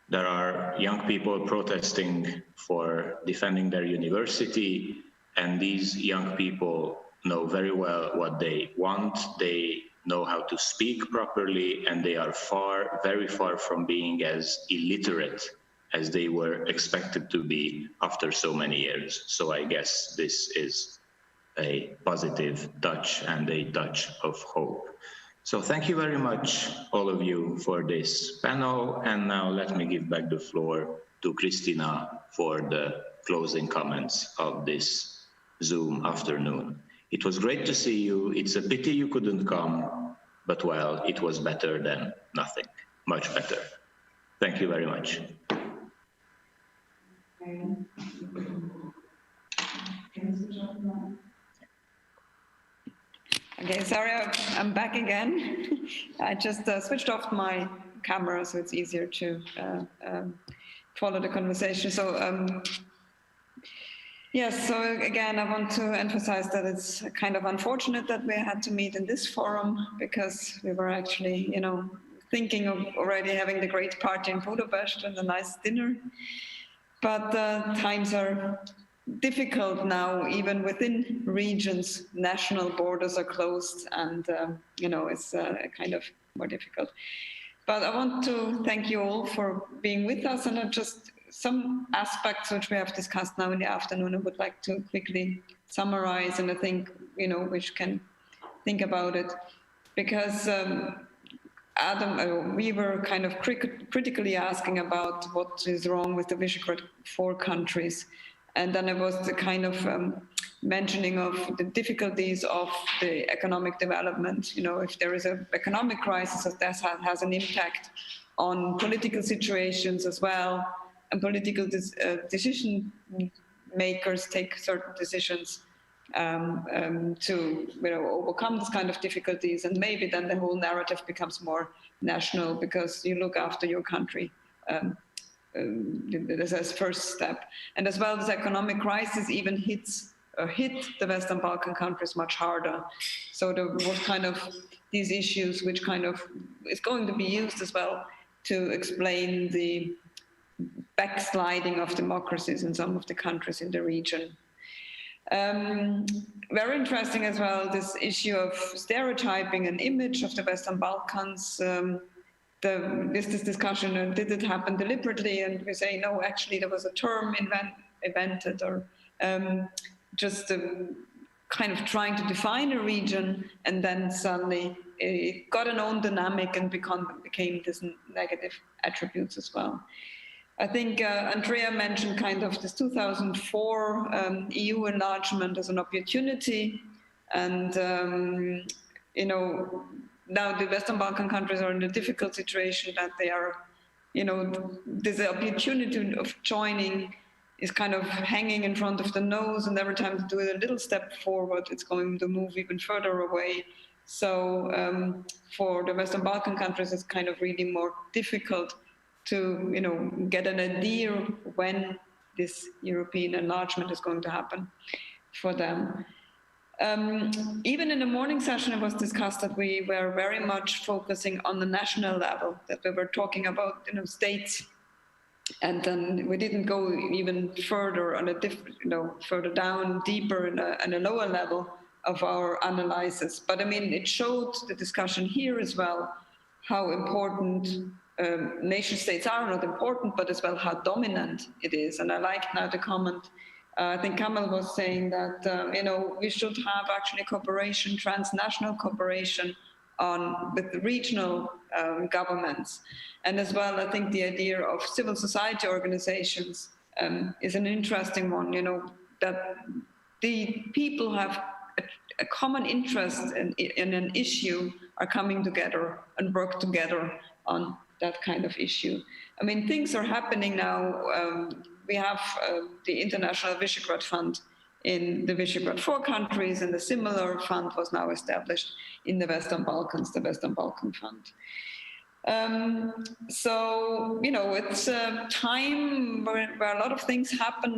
there are young people protesting for defending their university, and these young people know very well what they want. They know how to speak properly, and they are very far from being as illiterate as they were expected to be after so many years. So I guess this is a positive touch and a touch of hope. So thank you very much, all of you, for this panel. And now let me give back the floor to Christina for the closing comments of this Zoom afternoon. It was great to see you. It's a pity you couldn't come, but well, it was better than nothing, much better. Thank you very much. Okay, sorry, I'm back again. I just switched off my camera, so it's easier to follow the conversation. So, yes, so again, I want to emphasize that it's kind of unfortunate that we had to meet in this forum, because we were actually, you know, thinking of already having the great party in Budapest and a nice dinner. But times are difficult now, even within regions. National borders are closed, and you know, it's kind of more difficult. But I want to thank you all for being with us, and just some aspects which we have discussed now in the afternoon I would like to quickly summarize, and I think, you know, we can think about it, because Adam, we were kind of critically asking about what is wrong with the Visegrad 4 countries. And then it was the kind of mentioning of the difficulties of the economic development. You know, if there is an economic crisis, that has an impact on political situations as well. And political decision makers take certain decisions to, you know, overcome this kind of difficulties, and maybe then the whole narrative becomes more national because you look after your country. This is first step, and as well, this economic crisis even hit the Western Balkan countries much harder. So there was kind of these issues, which kind of is going to be used as well to explain the backsliding of democracies in some of the countries in the region. Very interesting as well, this issue of stereotyping an image of the Western Balkans. This discussion, did it happen deliberately? And we say, no, actually there was a term invented, or just kind of trying to define a region, and then suddenly it got an own dynamic and became this negative attributes as well. I think Andrea mentioned kind of this 2004 EU enlargement as an opportunity, and you know, now the Western Balkan countries are in a difficult situation that they are, you know, this opportunity of joining is kind of hanging in front of the nose, and every time to do a little step forward, it's going to move even further away. So for the Western Balkan countries, it's kind of really more difficult to, you know, get an idea when this European enlargement is going to happen for them. Even in the morning session, it was discussed that we were very much focusing on the national level, that we were talking about, you know, states, and then we didn't go even further on a different, you know, further down, deeper in a lower level of our analysis. But I mean, it showed the discussion here as well how important nation states are, not important, but as well how dominant it is. And I like now the comment, I think Kamal was saying that, you know, we should have actually cooperation, transnational cooperation with the regional governments. And as well, I think the idea of civil society organizations is an interesting one, you know, that the people have a common interest in an issue, are coming together and work together on that kind of issue. I mean, things are happening now. we have the International Visegrad Fund in the Visegrad 4 countries, and a similar fund was now established in the Western Balkans, the Western Balkan Fund. So, it's a time where a lot of things happen.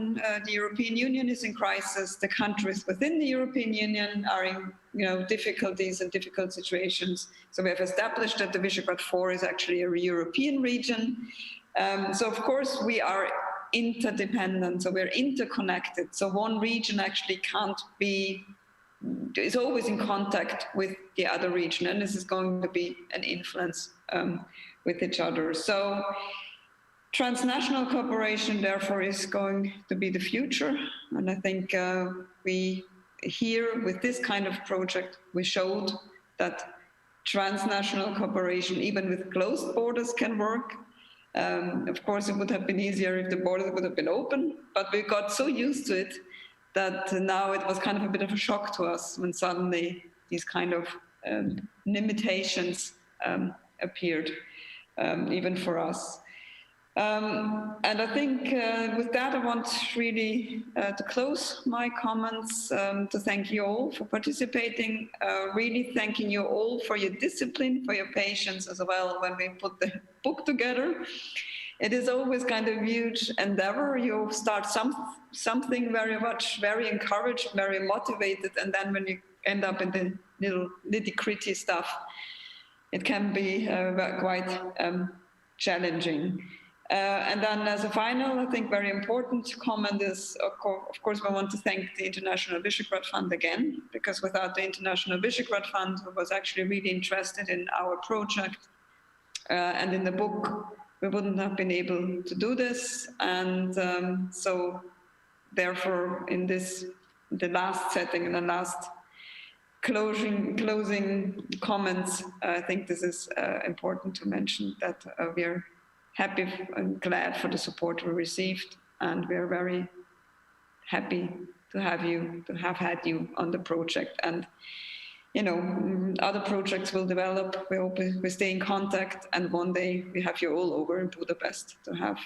The European Union is in crisis. The countries within the European Union are in, difficulties and difficult situations. So we have established that the Visegrad 4 is actually a European region. So of course we are interdependent, so we're interconnected. So one region actually is always in contact with the other region, and this is going to be an influence with each other. So transnational cooperation, therefore, is going to be the future. And I think we here, with this kind of project, we showed that transnational cooperation, even with closed borders, can work. Of course, it would have been easier if the borders would have been open, but we got so used to it that now it was kind of a bit of a shock to us when suddenly these kind of limitations appeared, even for us. And I think with that, I want really to close my comments, to thank you all for participating, really thanking you all for your discipline, for your patience as well when we put the book together. It is always kind of a huge endeavor. You start something very encouraged, very motivated, and then when you end up in the little nitty-gritty stuff, it can be quite challenging. And then as a final, I think very important comment is, of course, we want to thank the International Visegrad Fund again, because without the International Visegrad Fund, who was actually really interested in our project and in the book, we wouldn't have been able to do this. And so therefore, in the last setting and the last closing comments, I think this is important to mention, that we're happy and glad for the support we received, and we're very happy to have had you on the project. And other projects will develop. We hope we stay in contact, and one day we have you all over in Budapest to have